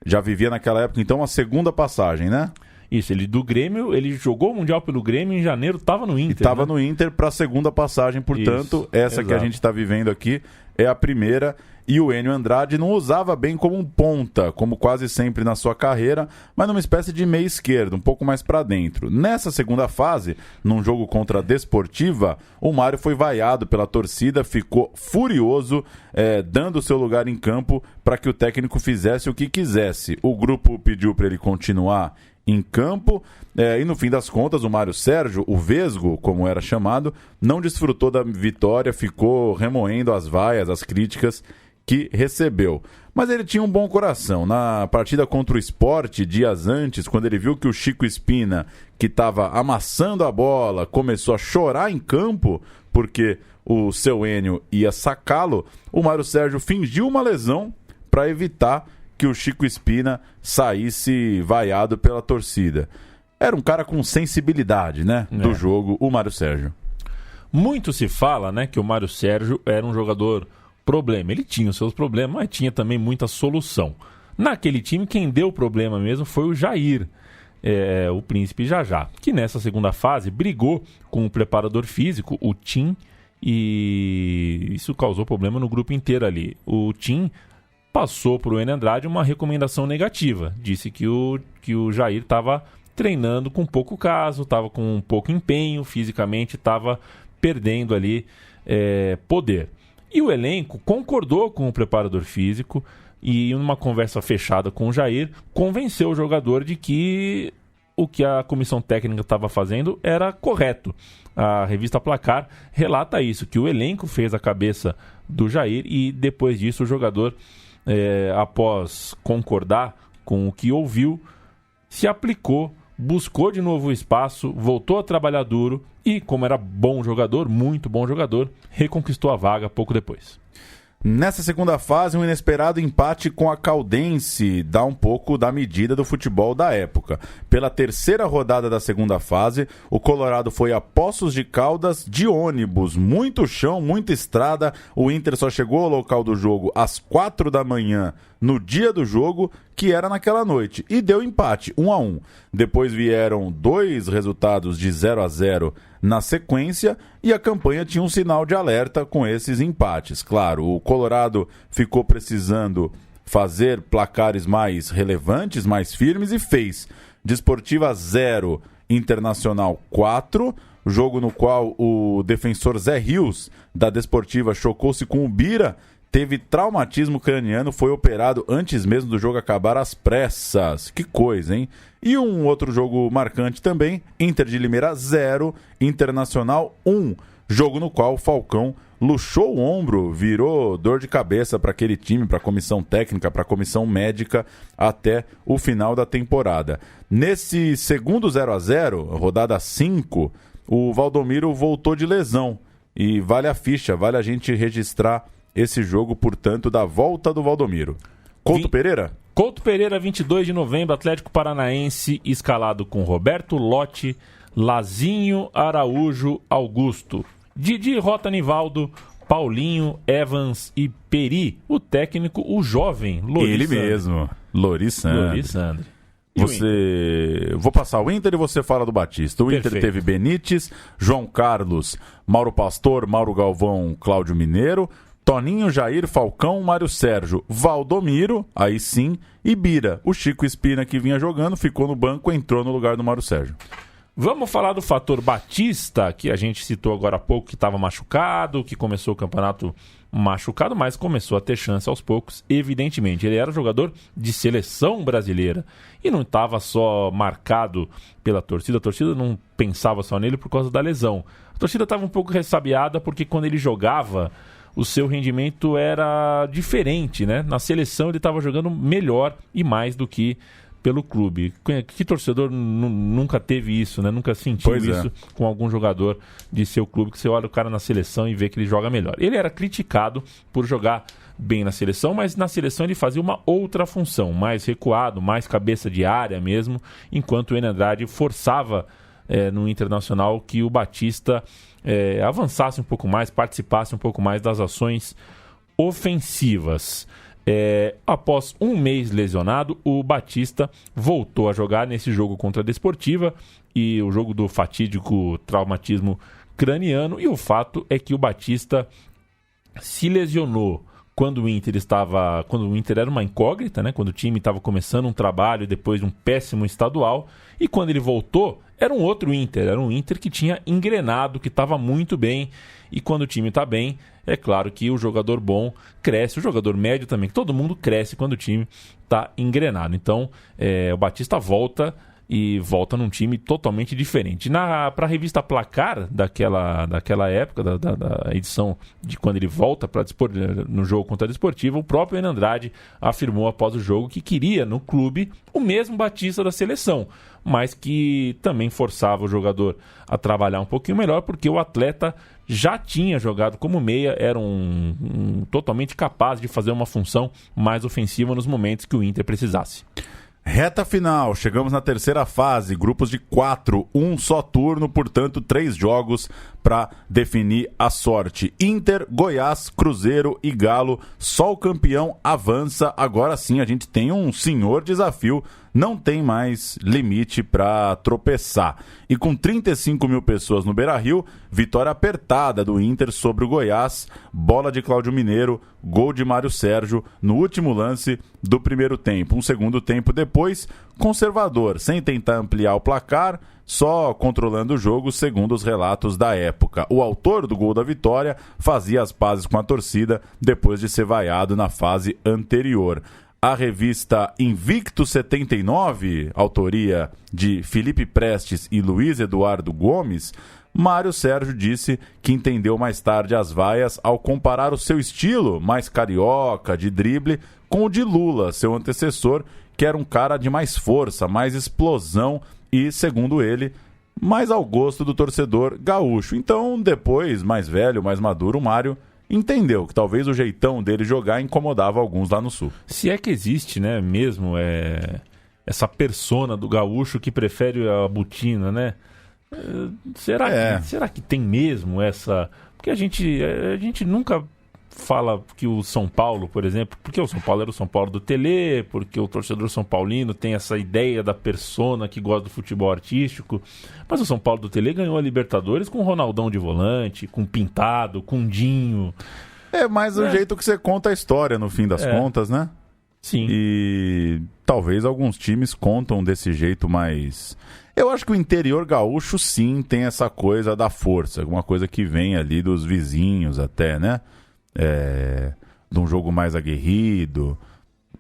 já vivia naquela época, então, a segunda passagem, né? Isso, ele do Grêmio, ele jogou o Mundial pelo Grêmio em janeiro, estava no Inter. Estava no Inter para a segunda passagem, portanto, Isso, essa exato. que a gente está vivendo aqui é a primeira. E o Enio Andrade não usava bem como um ponta, como quase sempre na sua carreira, mas numa espécie de meia esquerda, um pouco mais para dentro. Nessa segunda fase, num jogo contra a Desportiva, o Mário foi vaiado pela torcida, ficou furioso, dando seu lugar em campo para que o técnico fizesse o que quisesse. O grupo pediu para ele continuar em campo, e no fim das contas o Mário Sérgio, o Vesgo, como era chamado, não desfrutou da vitória, ficou remoendo as vaias, as críticas que recebeu. Mas ele tinha um bom coração. Na partida contra o Sport, dias antes, quando ele viu que o Chico Espina, que estava amassando a bola, começou a chorar em campo, porque o seu Enio ia sacá-lo, o Mário Sérgio fingiu uma lesão para evitar que o Chico Espina saísse vaiado pela torcida. Era um cara com sensibilidade, né, do jogo, o Mário Sérgio. Muito se fala, né, que o Mário Sérgio era um jogador problema. Ele tinha os seus problemas, mas tinha também muita solução. Naquele time, quem deu problema mesmo foi o Jair, o Príncipe Jajá, que nessa segunda fase brigou com o preparador físico, o Tim, e isso causou problema no grupo inteiro ali. O Tim passou para o Enio Andrade uma recomendação negativa. Disse que o Jair estava treinando com pouco caso, estava com pouco empenho, fisicamente estava perdendo ali poder. E o elenco concordou com o preparador físico e, numa conversa fechada com o Jair, convenceu o jogador de que o que a comissão técnica estava fazendo era correto. A revista Placar relata isso, que o elenco fez a cabeça do Jair e, depois disso, o jogador, após concordar com o que ouviu, se aplicou, buscou de novo o espaço, voltou a trabalhar duro e, como era bom jogador, muito bom jogador, reconquistou a vaga pouco depois. Nessa segunda fase, um inesperado empate com a Caldense dá um pouco da medida do futebol da época. Pela terceira rodada da segunda fase, o Colorado foi a Poços de Caldas de ônibus. Muito chão, muita estrada. O Inter só chegou ao local do jogo às 4 da manhã, no dia do jogo, que era naquela noite. E deu empate, 1-1. Depois vieram 2 resultados de 0-0 na sequência, e a campanha tinha um sinal de alerta com esses empates. Claro, o Colorado ficou precisando fazer placares mais relevantes, mais firmes, e fez. Desportiva 0, Internacional 4, jogo no qual o defensor Zé Rios, da Desportiva, chocou-se com o Bira, teve traumatismo craniano, foi operado antes mesmo do jogo acabar às pressas. Que coisa, hein? E um outro jogo marcante também, Inter de Limeira 0, Internacional 1. Jogo no qual o Falcão luxou o ombro, virou dor de cabeça para aquele time, para a comissão técnica, para a comissão médica, até o final da temporada. Nesse segundo 0-0, rodada 5, o Valdomiro voltou de lesão. E vale a ficha, vale a gente registrar esse jogo, portanto, da volta do Valdomiro. Couto Pereira? Couto Pereira, 22 de novembro, Atlético Paranaense, escalado com Roberto Lotti, Lazinho, Araújo, Augusto, Didi, Rota, Nivaldo, Paulinho, Evans e Peri. O técnico, o jovem Loris Ele Sandri. mesmo, Loris Sandri. Vou passar o Inter e você fala do Batista. O Perfeito. Inter teve Benítez, João Carlos, Mauro Pastor, Mauro Galvão, Cláudio Mineiro, Toninho, Jair, Falcão, Mário Sérgio, Valdomiro, aí sim, e Bira. O Chico Espina, que vinha jogando, ficou no banco, entrou no lugar do Mário Sérgio. Vamos falar do fator Batista, que a gente citou agora há pouco, que estava machucado, que começou o campeonato machucado, mas começou a ter chance aos poucos, evidentemente. Ele era jogador de seleção brasileira e não estava só marcado pela torcida. A torcida não pensava só nele por causa da lesão. A torcida estava um pouco ressabiada porque quando ele jogava, o seu rendimento era diferente, né? Na seleção ele estava jogando melhor e mais do que pelo clube. Que torcedor nunca teve isso, né? Nunca sentiu isso com algum jogador de seu clube, que você olha o cara na seleção e vê que ele joga melhor. Ele era criticado por jogar bem na seleção, mas na seleção ele fazia uma outra função, mais recuado, mais cabeça de área mesmo, enquanto o Enio Andrade forçava no Internacional que o Batista avançasse um pouco mais, participasse um pouco mais das ações ofensivas. Após um mês lesionado, o Batista voltou a jogar nesse jogo contra a Desportiva, e o jogo do fatídico traumatismo craniano, e o fato é que o Batista se lesionou quando o Inter era uma incógnita, né? Quando o time estava começando um trabalho depois de um péssimo estadual, e quando ele voltou, era um outro Inter, era um Inter que tinha engrenado, que estava muito bem, e quando o time está bem, é claro que o jogador bom cresce, o jogador médio também, todo mundo cresce quando o time está engrenado. Então, o Batista volta num time totalmente diferente. Para a revista Placar, daquela época, da edição de quando ele volta para no jogo contra a Desportiva, o próprio Enio Andrade afirmou após o jogo que queria no clube o mesmo Batista da seleção, mas que também forçava o jogador a trabalhar um pouquinho melhor, porque o atleta já tinha jogado como meia, era totalmente capaz de fazer uma função mais ofensiva nos momentos que o Inter precisasse. Reta final, chegamos na terceira fase, grupos de 4, um só turno, portanto 3 jogos para definir a sorte. Inter, Goiás, Cruzeiro e Galo, só o campeão avança. Agora sim a gente tem um senhor desafio, não tem mais limite para tropeçar. E com 35 mil pessoas no Beira-Rio, vitória apertada do Inter sobre o Goiás, bola de Cláudio Mineiro, gol de Mário Sérgio no último lance do primeiro tempo. Um segundo tempo depois, conservador, sem tentar ampliar o placar, só controlando o jogo segundo os relatos da época. O autor do gol da vitória fazia as pazes com a torcida depois de ser vaiado na fase anterior. A revista Invicto 79, autoria de Felipe Prestes e Luiz Eduardo Gomes, Mário Sérgio disse que entendeu mais tarde as vaias ao comparar o seu estilo mais carioca, de drible, com o de Lula, seu antecessor, que era um cara de mais força, mais explosão e, segundo ele, mais ao gosto do torcedor gaúcho. Então, depois, mais velho, mais maduro, o Mário entendeu que talvez o jeitão dele jogar incomodava alguns lá no Sul. Se é que existe, né, mesmo essa persona do gaúcho que prefere a botina, né? Será que tem mesmo essa... Porque a gente nunca fala que o São Paulo, por exemplo, porque o São Paulo era o São Paulo do Telê, porque o torcedor são paulino tem essa ideia da persona que gosta do futebol artístico, mas o São Paulo do Telê ganhou a Libertadores com o Ronaldão de volante, com Pintado, com Dinho. É mais o jeito que você conta a história, no fim das contas, né? Sim. E talvez alguns times contam desse jeito mais... Eu acho que o interior gaúcho, sim, tem essa coisa da força, alguma coisa que vem ali dos vizinhos até, né? De um jogo mais aguerrido,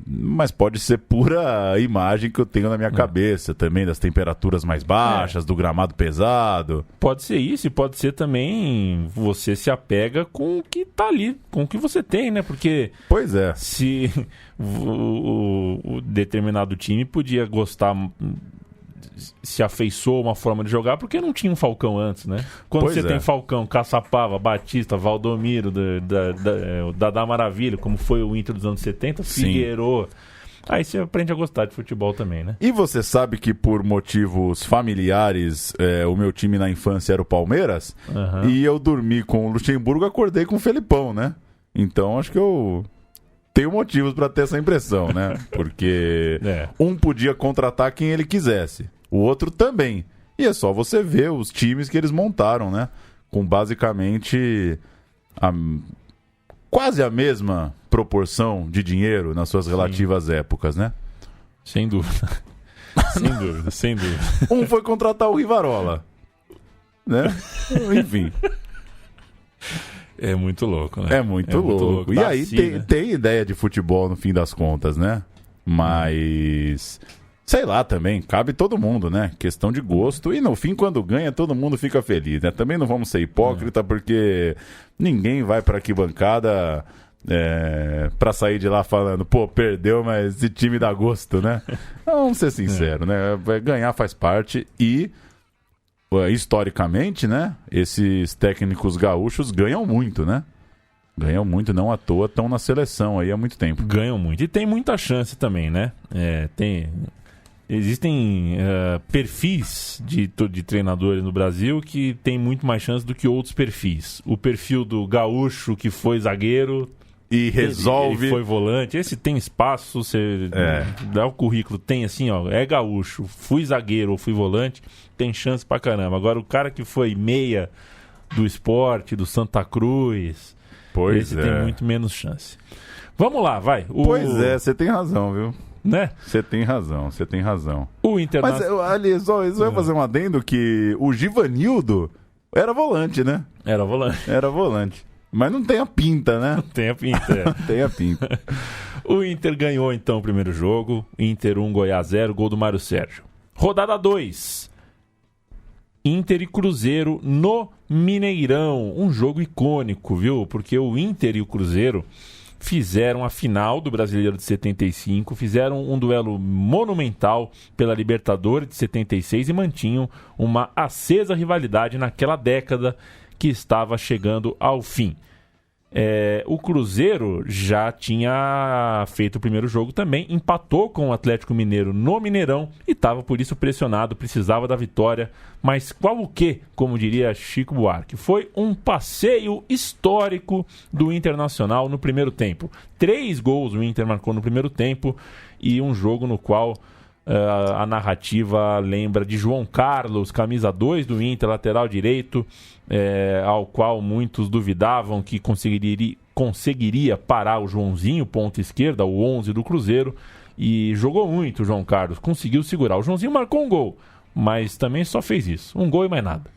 mas pode ser pura imagem que eu tenho na minha cabeça também, das temperaturas mais baixas, do gramado pesado. Pode ser isso, e pode ser também você se apega com o que tá ali, com o que você tem, né? Porque pois é, se o determinado time podia gostar, se afeiçoou uma forma de jogar, porque não tinha um Falcão antes, né? Quando você tem Falcão, Caçapava, Batista, Valdomiro, Dadá Maravilha, como foi o Inter dos anos 70, Figueiredo, aí você aprende a gostar de futebol também, né? E você sabe que por motivos familiares, o meu time na infância era o Palmeiras, e eu dormi com o Luxemburgo, acordei com o Felipão, né? Então acho que eu tenho motivos para ter essa impressão, né? Porque um podia contratar quem ele quisesse, o outro também. E é só você ver os times que eles montaram, né? Com basicamente quase a mesma proporção de dinheiro nas suas relativas épocas, né? Sem dúvida. sem dúvida. Um foi contratar o Rivarola, né? Enfim. É muito louco, né? É muito louco. E aí tem ideia de futebol no fim das contas, né? Mas... sei lá também, cabe todo mundo, né? Questão de gosto. E no fim, quando ganha, todo mundo fica feliz, né? Também não vamos ser hipócrita, porque ninguém vai pra arquibancada pra sair de lá falando, pô, perdeu, mas esse time dá gosto, né? Vamos ser sinceros, né? Ganhar faz parte e, historicamente, né? Esses técnicos gaúchos ganham muito, né? Ganham muito, não à toa, estão na seleção aí há muito tempo. Ganham muito. E tem muita chance também, né? Existem perfis de treinadores no Brasil que tem muito mais chance do que outros perfis. O perfil do gaúcho que foi zagueiro e resolve. Ele foi volante. Esse tem espaço, você dá o currículo, tem assim, ó, é gaúcho, fui zagueiro ou fui volante, tem chance pra caramba. Agora o cara que foi meia do Sport, do Santa Cruz, esse tem muito menos chance. Vamos lá, vai. Pois é, você tem razão, viu? Né? Você tem razão. O Internacional... Mas, ali, só vai fazer um adendo que o Givanildo era volante, né? Era volante. Mas não tem a pinta, né? Não tem a pinta, Tem a pinta. O Inter ganhou, então, o primeiro jogo. Inter 1, Goiás 0, gol do Mário Sérgio. Rodada 2. Inter e Cruzeiro no Mineirão. Um jogo icônico, viu? Porque o Inter e o Cruzeiro fizeram a final do Brasileiro de 75, fizeram um duelo monumental pela Libertadores de 76 e mantinham uma acesa rivalidade naquela década que estava chegando ao fim. O Cruzeiro já tinha feito o primeiro jogo também, empatou com o Atlético Mineiro no Mineirão e estava por isso pressionado, precisava da vitória. Mas qual o quê, como diria Chico Buarque? Foi um passeio histórico do Internacional no primeiro tempo. 3 gols o Inter marcou no primeiro tempo e um jogo no qual a narrativa lembra de João Carlos, camisa 2 do Inter, lateral direito, ao qual muitos duvidavam que conseguiria parar o Joãozinho, ponta esquerda, o 11 do Cruzeiro, e jogou muito o João Carlos, conseguiu segurar. O Joãozinho marcou um gol, mas também só fez isso, um gol e mais nada.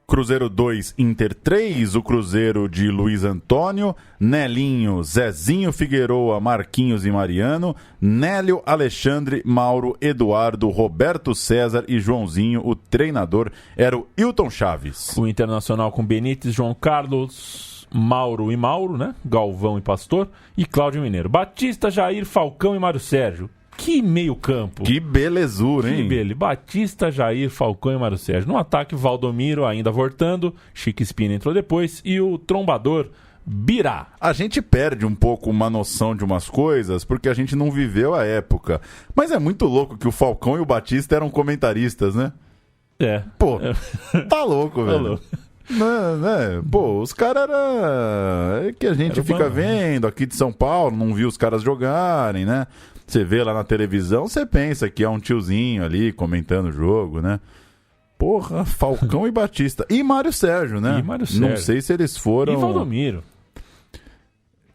Cruzeiro 2, Inter 3, o Cruzeiro de Luiz Antônio, Nelinho, Zezinho Figueroa, Marquinhos e Mariano, Nélio, Alexandre, Mauro, Eduardo, Roberto César e Joãozinho. O treinador era o Hilton Chaves. O Internacional com Benítez, João Carlos, Mauro e Mauro, né? Galvão e Pastor, e Cláudio Mineiro. Batista, Jair, Falcão e Mário Sérgio. Que meio campo. Que belezura, hein? Batista, Jair, Falcão e Mário Sérgio. No ataque, Valdomiro ainda voltando, Chico Espina entrou depois e o trombador Birá. A gente perde um pouco uma noção de umas coisas porque a gente não viveu a época. Mas é muito louco que o Falcão e o Batista eram comentaristas, né? Pô, tá louco, velho. Tá louco. Né? Pô, os caras era que a gente fica vendo aqui de São Paulo, não viu os caras jogarem, né? Você vê lá na televisão, você pensa que é um tiozinho ali comentando o jogo, né? Porra, Falcão e Batista. E Mário Sérgio, né? Não sei se eles foram... E Valdomiro.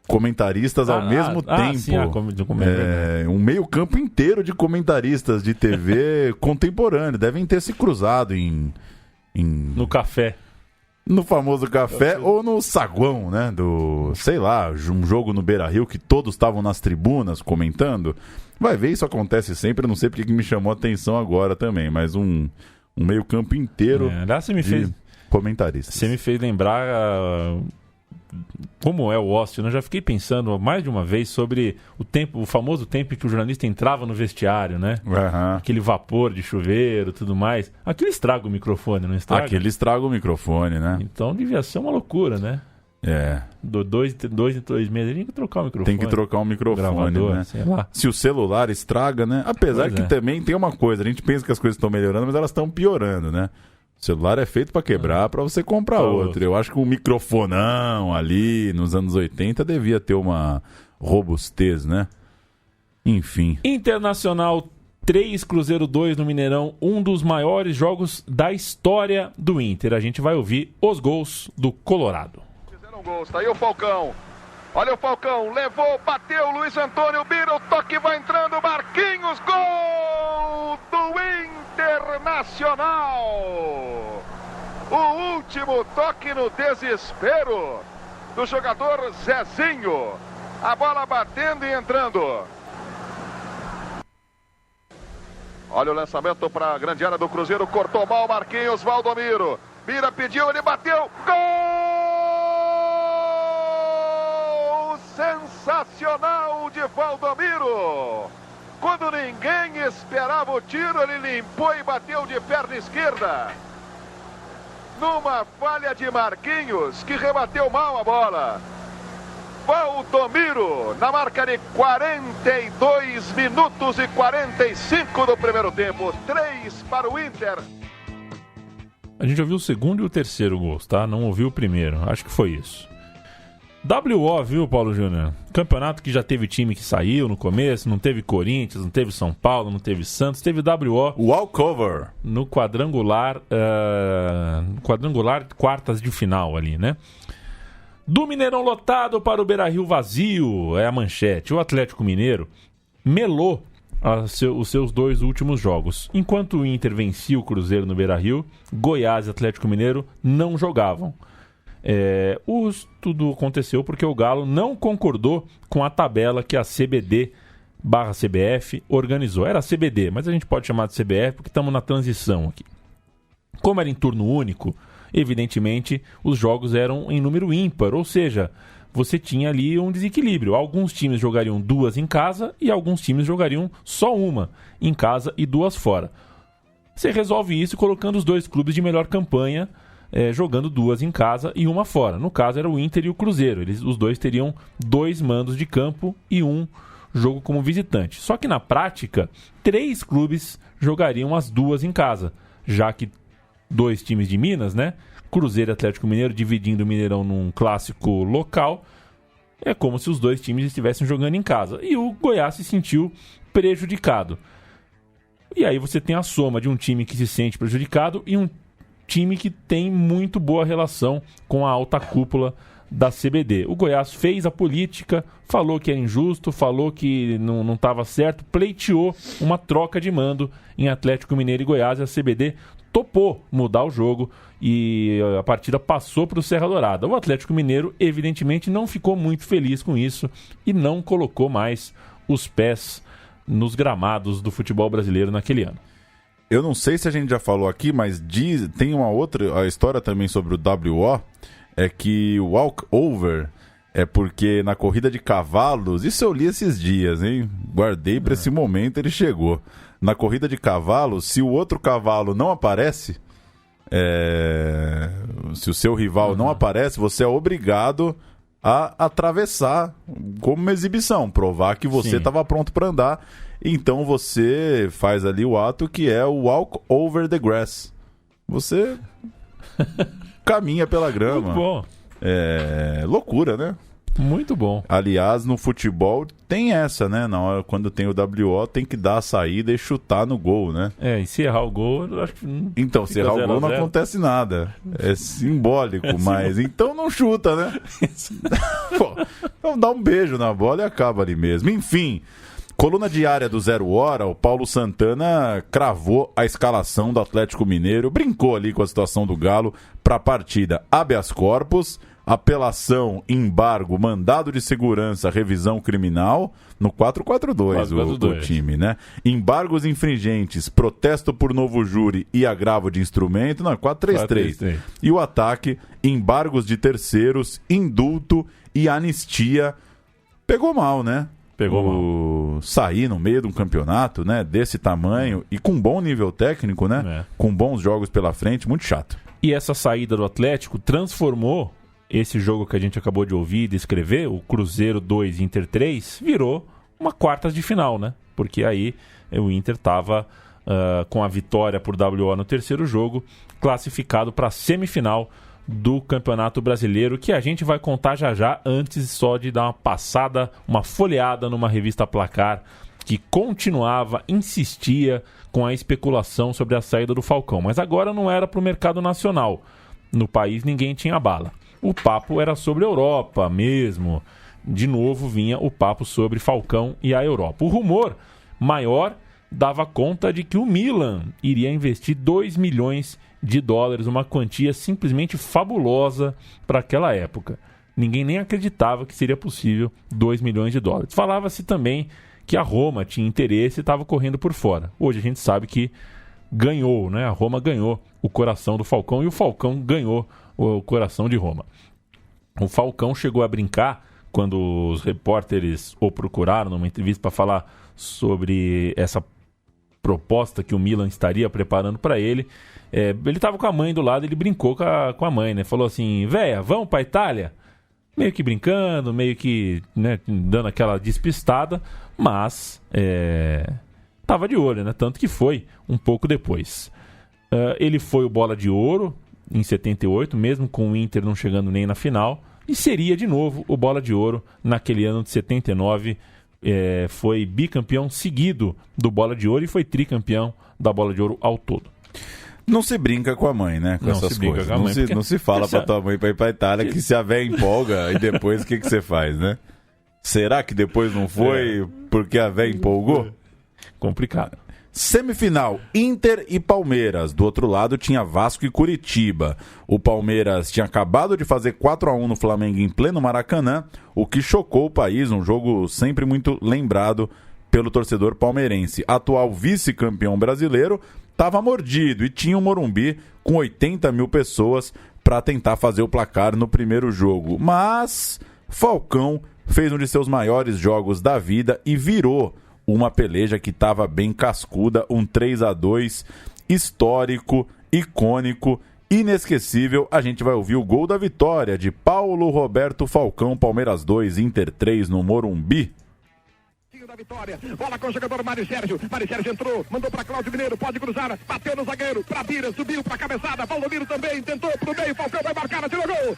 Comentaristas ao mesmo tempo. Sim, um meio campo inteiro de comentaristas de TV contemporâneo. Devem ter se cruzado no café. No famoso café ou no saguão, né? Sei lá, um jogo no Beira-Rio que todos estavam nas tribunas comentando. Vai ver, isso acontece sempre. Eu não sei porque que me chamou a atenção agora também, mas um meio campo inteiro de comentaristas. Você me fez lembrar como é o Austin. Eu já fiquei pensando mais de uma vez sobre o famoso tempo que o jornalista entrava no vestiário, né? Uhum. Aquele vapor de chuveiro, tudo mais. Aquilo estraga o microfone, não estraga? Aquele estraga o microfone, né? Então devia ser uma loucura, né? Dois em 2 meses, tem que trocar o microfone. Tem que trocar o microfone, gravador, né? Sei lá. Se o celular estraga, né? Apesar que também tem uma coisa, a gente pensa que as coisas estão melhorando, mas elas estão piorando, né? O celular é feito para quebrar, para você comprar outro. Eu acho que o microfonão ali nos anos 80 devia ter uma robustez, né? Enfim. Internacional 3, Cruzeiro 2 no Mineirão, um dos maiores jogos da história do Inter. A gente vai ouvir os gols do Colorado. Fizeram gols, tá aí o Falcão. Olha o Falcão, levou, bateu, Luiz Antônio Bira, o toque vai entrando, Marquinhos, gol do Internacional. O último toque no desespero do jogador Zezinho. A bola batendo e entrando. Olha o lançamento para a grande área do Cruzeiro, cortou mal Marquinhos, Valdomiro. Bira pediu, ele bateu, gol! sensacional de Valdomiro. Quando ninguém esperava o tiro, ele limpou e bateu de perna esquerda. Numa falha de Marquinhos, que rebateu mal a bola. Valdomiro, na marca de 42 minutos e 45 do primeiro tempo. 3 para o Inter. A gente ouviu o segundo e o terceiro gols, tá? Não ouviu o primeiro. Acho que foi isso. WO, viu, Paulo Júnior? Campeonato que já teve time que saiu no começo, não teve Corinthians, não teve São Paulo, não teve Santos, teve WO. Walkover. No quadrangular, quartas de final ali, né? Do Mineirão lotado para o Beira-Rio vazio, é a manchete. O Atlético Mineiro melou os seus 2 últimos jogos. Enquanto o Inter vencia o Cruzeiro no Beira-Rio, Goiás e Atlético Mineiro não jogavam. Tudo aconteceu porque o Galo não concordou com a tabela que a CBD/CBF organizou. Era a CBD, mas a gente pode chamar de CBF porque estamos na transição aqui. Como era em turno único, evidentemente os jogos eram em número ímpar, ou seja, você tinha ali um desequilíbrio. Alguns times jogariam 2 em casa e alguns times jogariam só uma em casa e 2 fora. Você resolve isso colocando os 2 clubes de melhor campanha jogando 2 em casa e 1 fora. No caso era o Inter e o Cruzeiro. Os 2 teriam 2 mandos de campo e 1 jogo como visitante. Só que na prática, 3 clubes jogariam as 2 em casa, já que 2 times de Minas, né? Cruzeiro e Atlético Mineiro dividindo o Mineirão num clássico local. É como se os 2 times estivessem jogando em casa. E o Goiás se sentiu prejudicado. E aí você tem a soma de um time que se sente prejudicado e um time que tem muito boa relação com a alta cúpula da CBD. O Goiás fez a política, falou que é injusto, falou que não estava certo, pleiteou uma troca de mando em Atlético Mineiro e Goiás, e a CBD topou mudar o jogo e a partida passou para o Serra Dourada. O Atlético Mineiro, evidentemente, não ficou muito feliz com isso e não colocou mais os pés nos gramados do futebol brasileiro naquele ano. Eu não sei se a gente já falou aqui, mas tem uma outra a história também sobre o WO, é que o walkover é porque na corrida de cavalos, isso eu li esses dias, hein? Guardei para esse momento, ele chegou. Na corrida de cavalos, se o outro cavalo não aparece, se o seu rival não aparece, você é obrigado a atravessar como uma exibição, provar que você estava pronto para andar. Então você faz ali o ato que é o walk over the grass. Você caminha pela grama. Muito bom. Loucura, né? Muito bom. Aliás, no futebol tem essa, né? Na hora, quando tem o WO, tem que dar a saída e chutar no gol, né? E se errar o gol, eu acho que então, se errar o gol, não acontece nada. É simbólico, mas então não chuta, né? Pô, então dá um beijo na bola e acaba ali mesmo. Enfim, coluna diária do 0 Hora, o Paulo Santana cravou a escalação do Atlético Mineiro, brincou ali com a situação do Galo para a partida habeas corpus, apelação, embargo, mandado de segurança, revisão criminal, no 4-4-2 o time, né? Embargos infringentes, protesto por novo júri e agravo de instrumento, não, 4-3-3. E o ataque, embargos de terceiros, indulto e anistia. Pegou mal, né? Mal. Sair no meio de um campeonato, né, desse tamanho e com bom nível técnico, né? Com bons jogos pela frente, muito chato. E essa saída do Atlético transformou esse jogo que a gente acabou de ouvir e descrever, o Cruzeiro 2, Inter 3, virou uma quartas de final, né? Porque aí o Inter estava com a vitória por WO no terceiro jogo, classificado para a semifinal do Campeonato Brasileiro, que a gente vai contar já, antes só de dar uma passada, uma folheada numa revista Placar, que continuava, insistia com a especulação sobre a saída do Falcão. Mas agora não era para o mercado nacional. No país ninguém tinha bala. O papo era sobre a Europa mesmo. De novo vinha o papo sobre Falcão e a Europa. O rumor maior dava conta de que o Milan iria investir 2 milhões de dólares, uma quantia simplesmente fabulosa para aquela época. Ninguém nem acreditava que seria possível 2 milhões de dólares. Falava-se também que a Roma tinha interesse e estava correndo por fora. Hoje a gente sabe que ganhou, né? A Roma ganhou o coração do Falcão e o Falcão ganhou o coração de Roma. O Falcão chegou a brincar quando os repórteres o procuraram numa entrevista para falar sobre essa proposta que o Milan estaria preparando para ele, ele estava com a mãe do lado, ele brincou com a mãe, né? Falou assim, véia, vamos para Itália? Meio que brincando, meio que, né, dando aquela despistada, mas estava de olho, né? Tanto que foi um pouco depois. Ele foi o Bola de Ouro em 78, mesmo com o Inter não chegando nem na final, e seria de novo o Bola de Ouro naquele ano de 79. Foi bicampeão seguido do Bola de Ouro e foi tricampeão da Bola de Ouro ao todo. Não se brinca com a mãe, né? Com não essas se brinca coisas. Com a mãe, não se fala pra tua mãe pra ir pra Itália que se a véia empolga e depois o que você faz, né? Será que depois não foi porque a véia empolgou? Complicado. Semifinal, Inter e Palmeiras. Do outro lado tinha Vasco e Curitiba. O Palmeiras tinha acabado de fazer 4-1 no Flamengo em pleno Maracanã, o que chocou o país, um jogo sempre muito lembrado pelo torcedor palmeirense. Atual vice-campeão brasileiro estava mordido e tinha o Morumbi com 80 mil pessoas para tentar fazer o placar no primeiro jogo. Mas Falcão fez um de seus maiores jogos da vida e virou uma peleja que estava bem cascuda, um 3-2 histórico, icônico, inesquecível. A gente vai ouvir o gol da vitória de Paulo Roberto Falcão, Palmeiras 2, Inter 3 no Morumbi. Da vitória, bola com o jogador Mário Sérgio entrou, mandou para Cláudio Mineiro, pode cruzar, bateu no zagueiro, para Bira, subiu para cabeçada, Valdomiro também, tentou pro meio, Falcão vai marcar, tirou gol,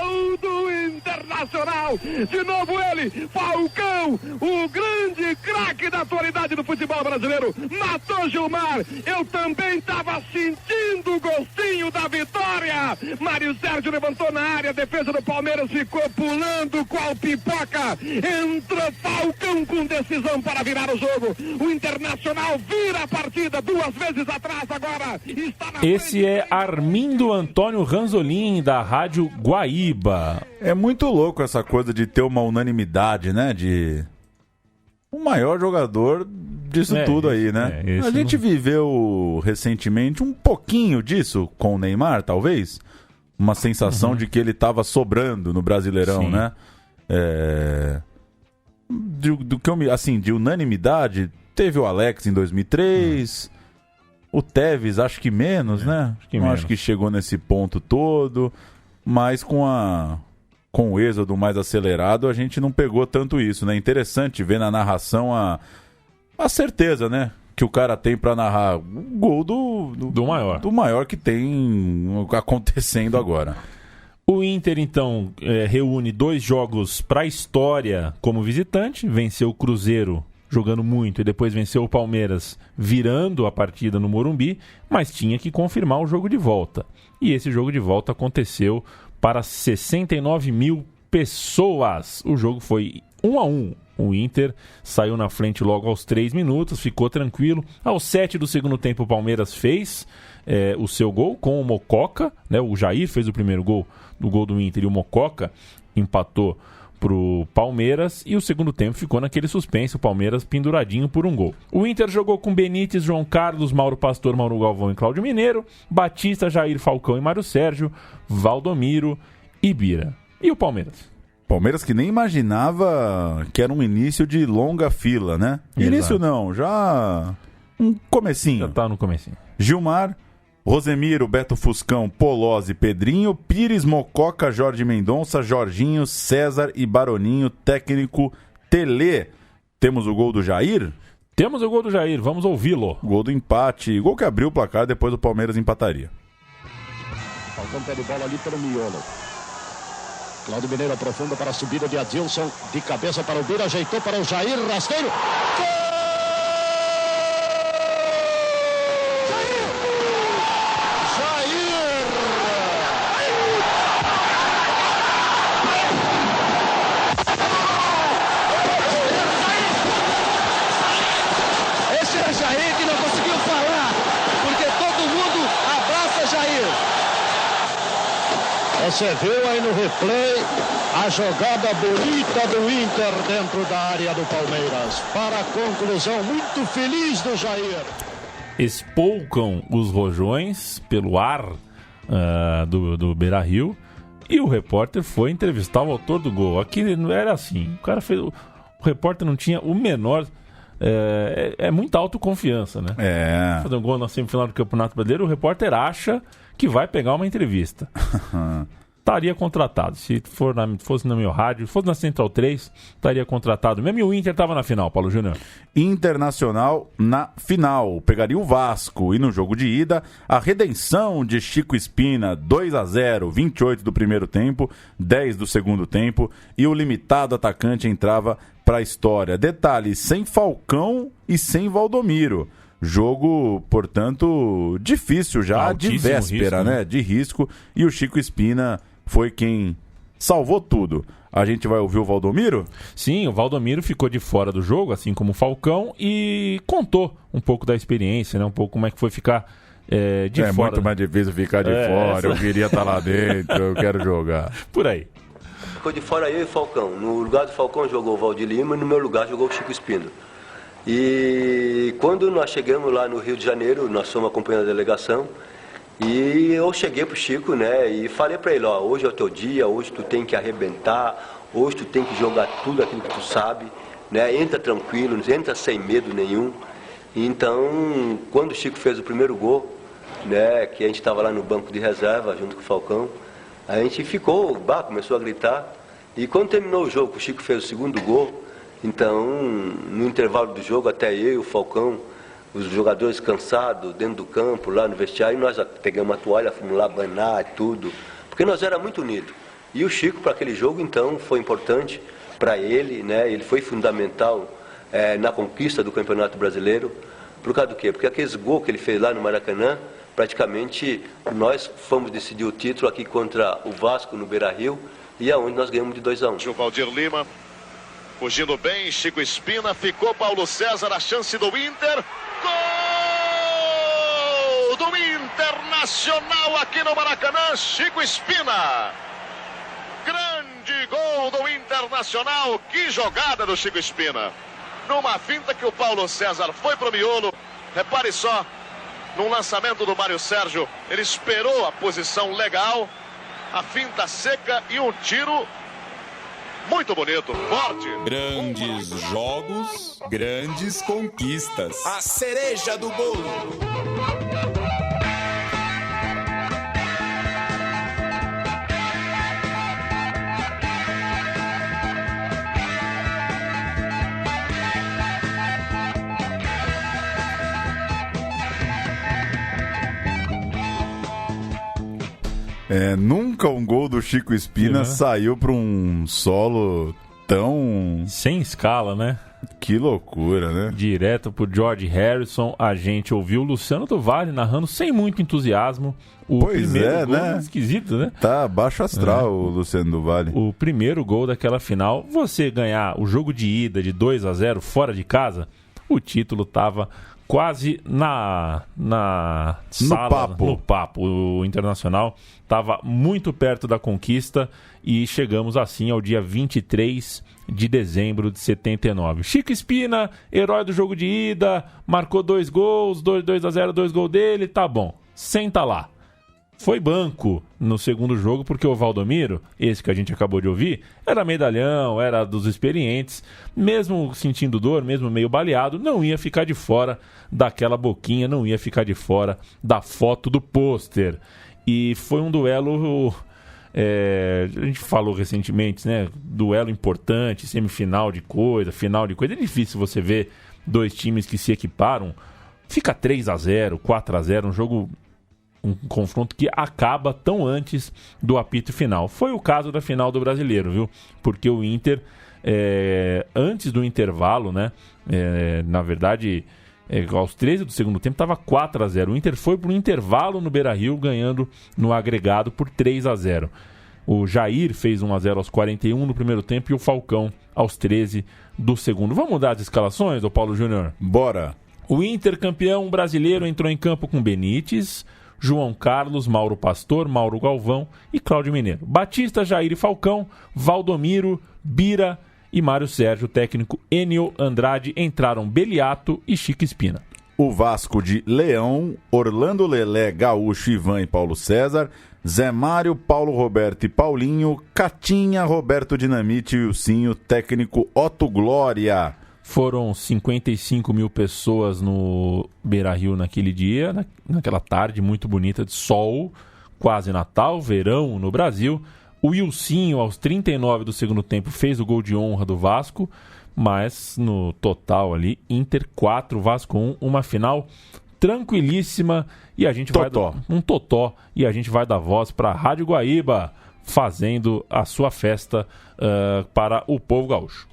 gol do Internacional, de novo ele, Falcão, o grande craque da atualidade do futebol brasileiro, matou Gilmar, eu também estava sentindo o gostinho da vitória, Mário Sérgio levantou na área, a defesa do Palmeiras ficou pulando qual pipoca, entrou Falcão com decisão para virar o jogo, o Internacional vira a partida 2 vezes atrás agora, está na Esse é Armindo Antônio Ranzolin da Rádio Guaíba. É muito louco essa coisa de ter uma unanimidade, né, de o maior jogador disso tudo aí, né? A gente viveu recentemente um pouquinho disso com o Neymar, talvez, uma sensação de que ele estava sobrando no Brasileirão, né? De unanimidade, teve o Alex em 2003, o Tevez acho que menos, né? Acho que chegou nesse ponto todo, mas com o êxodo mais acelerado a gente não pegou tanto isso, né? Interessante ver na narração a certeza, né? Que o cara tem pra narrar o gol do maior que tem acontecendo agora. O Inter, então, reúne 2 jogos para a história como visitante. Venceu o Cruzeiro jogando muito e depois venceu o Palmeiras virando a partida no Morumbi, mas tinha que confirmar o jogo de volta. E esse jogo de volta aconteceu para 69 mil pessoas. O jogo foi 1-1. O Inter saiu na frente logo aos 3 minutos, ficou tranquilo. Aos 7 do segundo tempo, o Palmeiras fez o seu gol com o Mococa, né? O Jair fez o primeiro gol do Inter e o Mococa empatou pro Palmeiras. E o segundo tempo ficou naquele suspense, o Palmeiras penduradinho por um gol. O Inter jogou com Benítez, João Carlos, Mauro Pastor, Mauro Galvão e Cláudio Mineiro, Batista, Jair, Falcão e Mário Sérgio, Valdomiro e Bira. E o Palmeiras? Palmeiras que nem imaginava que era um início de longa fila, né? Exato. Início não, já um comecinho. Já tá no comecinho. Gilmar, Rosemiro, Beto Fuscão, Polozzi, Pedrinho, Pires, Mococa, Jorge Mendonça, Jorginho, César e Baroninho, técnico Telê. Temos o gol do Jair? Temos o gol do Jair, vamos ouvi-lo. Gol do empate, gol que abriu o placar, depois o Palmeiras empataria. Falcão pede bola ali pelo miolo. Cláudio Mineiro aprofunda para a subida de Adilson, de cabeça para o Bira, ajeitou para o Jair, rasteiro. Gol! Você viu aí no replay a jogada bonita do Inter dentro da área do Palmeiras. Para a conclusão muito feliz do Jair. Espolcam os rojões pelo ar do Beira-Rio. E o repórter foi entrevistar o autor do gol. Aqui não era assim. O cara fez... O repórter não tinha o menor... É muita autoconfiança, né? Fazer um gol na semifinal do Campeonato Brasileiro, o repórter acha que vai pegar uma entrevista. Estaria contratado. Se fosse no meu rádio, fosse na Central 3, estaria contratado. Mesmo o Inter estava na final, Paulo Júnior. Internacional na final. Pegaria o Vasco. E no jogo de ida, a redenção de Chico Espina, 2-0, 28 do primeiro tempo, 10 do segundo tempo. E o limitado atacante entrava para a história. Detalhe, sem Falcão e sem Valdomiro. Jogo, portanto, difícil já, altíssimo, de véspera, risco, né? De risco. E o Chico Espina foi quem salvou tudo. A gente vai ouvir o Valdomiro? Sim, o Valdomiro ficou de fora do jogo, assim como o Falcão, e contou um pouco da experiência, né? Um pouco como é que foi ficar de fora. É muito mais difícil ficar de fora, eu queria estar lá dentro, eu quero jogar. Por aí. Ficou de fora eu e o Falcão. No lugar do Falcão jogou o Valdir Lima e no meu lugar jogou o Chico Espina. E quando nós chegamos lá no Rio de Janeiro, nós fomos acompanhando a delegação, e eu cheguei pro Chico, né, e falei para ele, hoje é o teu dia, hoje tu tem que arrebentar, hoje tu tem que jogar tudo aquilo que tu sabe, né, entra tranquilo, entra sem medo nenhum. Então, quando o Chico fez o primeiro gol, né, que a gente estava lá no banco de reserva junto com o Falcão, a gente ficou, começou a gritar, e quando terminou o jogo, o Chico fez o segundo gol. Então, no intervalo do jogo, até eu e o Falcão, os jogadores cansados, dentro do campo, lá no vestiário, nós pegamos uma toalha, fomos lá banar e tudo, porque nós éramos muito unidos. E o Chico, para aquele jogo, então, foi importante para ele, né? Ele foi fundamental na conquista do Campeonato Brasileiro. Por causa do quê? Porque aqueles gols que ele fez lá no Maracanã, praticamente nós fomos decidir o título aqui contra o Vasco no Beira-Rio, e aonde nós ganhamos de 2-1. O Valdir Lima... Fugindo bem, Chico Espina, ficou Paulo César, a chance do Inter. Gol do Internacional aqui no Maracanã, Chico Espina. Grande gol do Internacional, que jogada do Chico Espina. Numa finta que o Paulo César foi pro miolo, repare só, num lançamento do Mário Sérgio, ele esperou a posição legal, a finta seca e um tiro... muito bonito, forte. Grandes jogos, grandes conquistas. A cereja do bolo. Nunca um gol do Chico Espina saiu para um solo tão... sem escala, né? Que loucura, né? Direto pro George Harrison, a gente ouviu o Luciano do Vale narrando sem muito entusiasmo o primeiro gol, né? Esquisito, né? Tá baixo astral o Luciano do Vale. O primeiro gol daquela final, você ganhar o jogo de ida de 2-0 fora de casa, o título tava... quase na sala, no papo. O Internacional estava muito perto da conquista e chegamos assim ao dia 23 de dezembro de 79. Chico Espina, herói do jogo de ida, marcou 2 gols, 2-0, 2 gols dele, tá bom, senta lá. Foi banco no segundo jogo, porque o Valdomiro, esse que a gente acabou de ouvir, era medalhão, era dos experientes, mesmo sentindo dor, mesmo meio baleado, não ia ficar de fora daquela boquinha, não ia ficar de fora da foto do pôster. E foi um duelo, a gente falou recentemente, né? Duelo importante, semifinal de coisa, final de coisa. É difícil você ver dois times que se equiparam. Fica 3-0, 4-0, um jogo... um confronto que acaba tão antes do apito final. Foi o caso da final do Brasileiro, viu? Porque o Inter, antes do intervalo, né? Na verdade, aos 13 do segundo tempo, estava 4-0. O Inter foi para o intervalo no Beira-Rio, ganhando no agregado por 3-0. O Jair fez 1-0 aos 41 no primeiro tempo e o Falcão aos 13 do segundo. Vamos mudar as escalações, ô Paulo Júnior? Bora! O Inter, campeão brasileiro, entrou em campo com Benítez, João Carlos, Mauro Pastor, Mauro Galvão e Cláudio Mineiro. Batista, Jair e Falcão, Valdomiro, Bira e Mário Sérgio. O técnico Enio Andrade, entraram Beliato e Chico Espina. o Vasco de Leão, Orlando Lelé, Gaúcho, Ivan e Paulo César, Zé Mário, Paulo Roberto e Paulinho, Catinha, Roberto Dinamite e Wilsinho, técnico Otto Glória. Foram 55 mil pessoas no Beira-Rio naquele dia, naquela tarde muito bonita de sol, quase Natal, verão no Brasil. O Wilsinho, aos 39 do segundo tempo, fez o gol de honra do Vasco, mas no total ali, Inter 4, Vasco 1, uma final tranquilíssima, e a gente vai dar um totó, e a gente vai dar voz para a Rádio Guaíba, fazendo a sua festa para o povo gaúcho.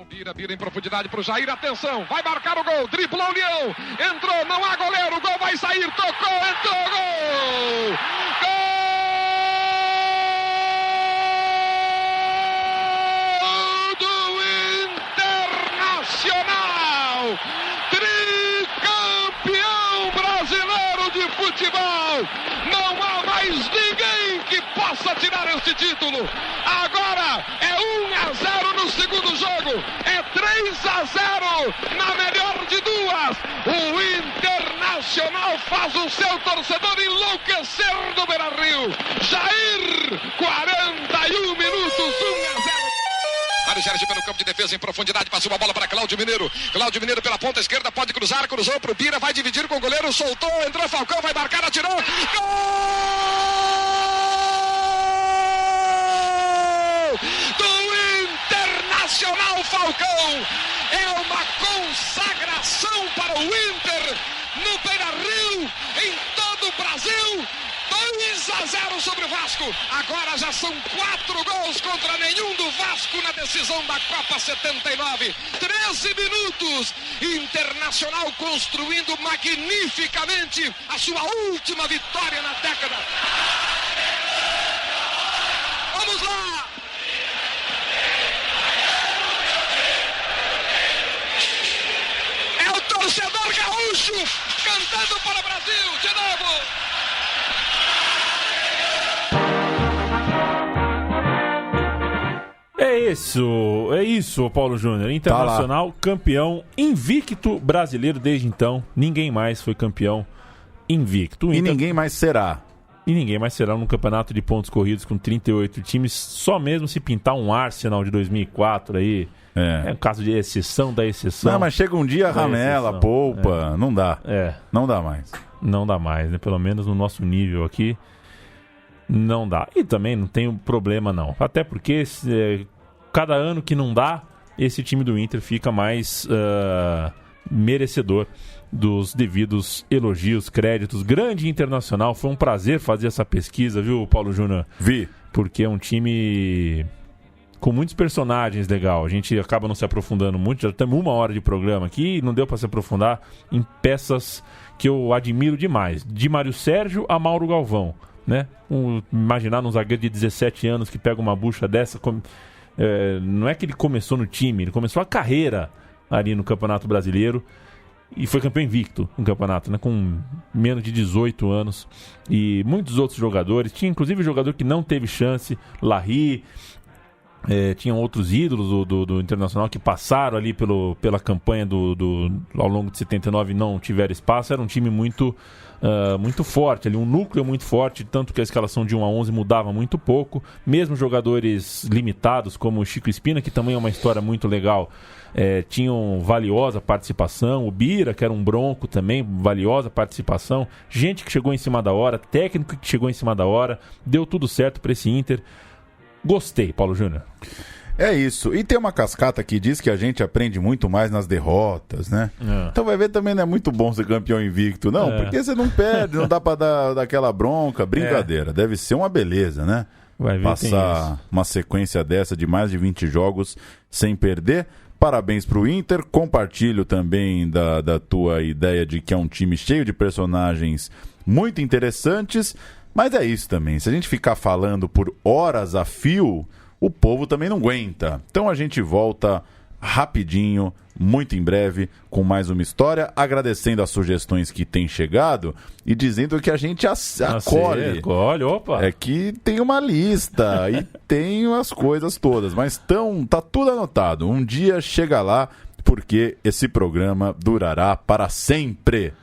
Bira em profundidade para o Jair, atenção, vai marcar o gol, driblou o Leão, entrou, não há goleiro, o gol vai sair, tocou, entrou, gol! Gol do Internacional, tricampeão brasileiro de futebol, não há mais ninguém que possa tirar este título, agora é 1-0 no segundo jogo, é 3-0 na melhor de duas, o Internacional faz o seu torcedor enlouquecer no Beira-Rio, Jair, 41 minutos, 1-0. Mário Sérgio pelo campo de defesa em profundidade, passou uma bola para Cláudio Mineiro pela ponta esquerda, pode cruzar, cruzou para o Bira, vai dividir com o goleiro, soltou, entrou Falcão, vai marcar, atirou, gol! Internacional Falcão, é uma consagração para o Inter no Beira-Rio, em todo o Brasil, 2-0 sobre o Vasco, agora já são 4 gols contra nenhum do Vasco na decisão da Copa 79, 13 minutos, Internacional construindo magnificamente a sua última vitória na década. Vamos lá! Torcedor gaúcho cantando para o Brasil de novo. É isso, Paulo Júnior. Internacional, campeão invicto brasileiro desde então. Ninguém mais foi campeão invicto. E ninguém mais será. E ninguém mais será num campeonato de pontos corridos com 38 times, só mesmo se pintar um Arsenal de 2004 aí. É um caso de exceção da exceção. Não, mas chega um dia, ramela, poupa, não dá. Não dá mais. Não dá mais, né? Pelo menos no nosso nível aqui, não dá. E também não tem problema, não. Até porque cada ano que não dá, esse time do Inter fica mais merecedor dos devidos elogios, créditos. Grande Internacional, foi um prazer fazer essa pesquisa, viu, Paulo Júnior? Vi. Porque é um time com muitos personagens legal. A gente acaba não se aprofundando muito, já temos 1 hora de programa aqui e não deu para se aprofundar em peças que eu admiro demais. De Mário Sérgio a Mauro Galvão, né? Imaginar um zagueiro de 17 anos que pega uma bucha dessa, não é que ele começou no time, ele começou a carreira ali no Campeonato Brasileiro e foi campeão invicto no campeonato, né? Com menos de 18 anos. E muitos outros jogadores, tinha inclusive jogador que não teve chance, Larry. Tinham outros ídolos do Internacional que passaram ali pela campanha ao longo de 79 e não tiveram espaço. Era um time muito forte, ali, um núcleo muito forte, tanto que a escalação de 1 a 11 mudava muito pouco. Mesmo jogadores limitados como o Chico Espina, que também é uma história muito legal, tinham valiosa participação. O Bira, que era um bronco também, valiosa participação. Gente que chegou em cima da hora, técnico que chegou em cima da hora. Deu tudo certo para esse Inter. Gostei, Paulo Júnior. É isso. E tem uma cascata que diz que a gente aprende muito mais nas derrotas, né? Então vai ver, também não é muito bom ser campeão invicto, não. Porque você não perde, não dá pra dar aquela bronca. Brincadeira. Deve ser uma beleza, né? Vai ver, passar uma sequência dessa de mais de 20 jogos sem perder. Parabéns pro Inter. Compartilho também da tua ideia de que é um time cheio de personagens muito interessantes. Mas é isso também, se a gente ficar falando por horas a fio, o povo também não aguenta. Então a gente volta rapidinho, muito em breve, com mais uma história, agradecendo as sugestões que têm chegado e dizendo que a gente acolhe. Opa! É que tem uma lista e tem as coisas todas, mas tá tudo anotado. Um dia chega lá, porque esse programa durará para sempre.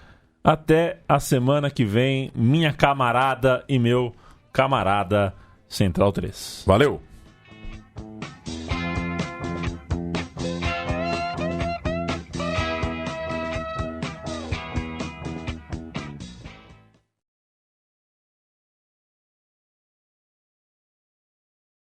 Até a semana que vem, minha camarada e meu camarada Central 3. Valeu!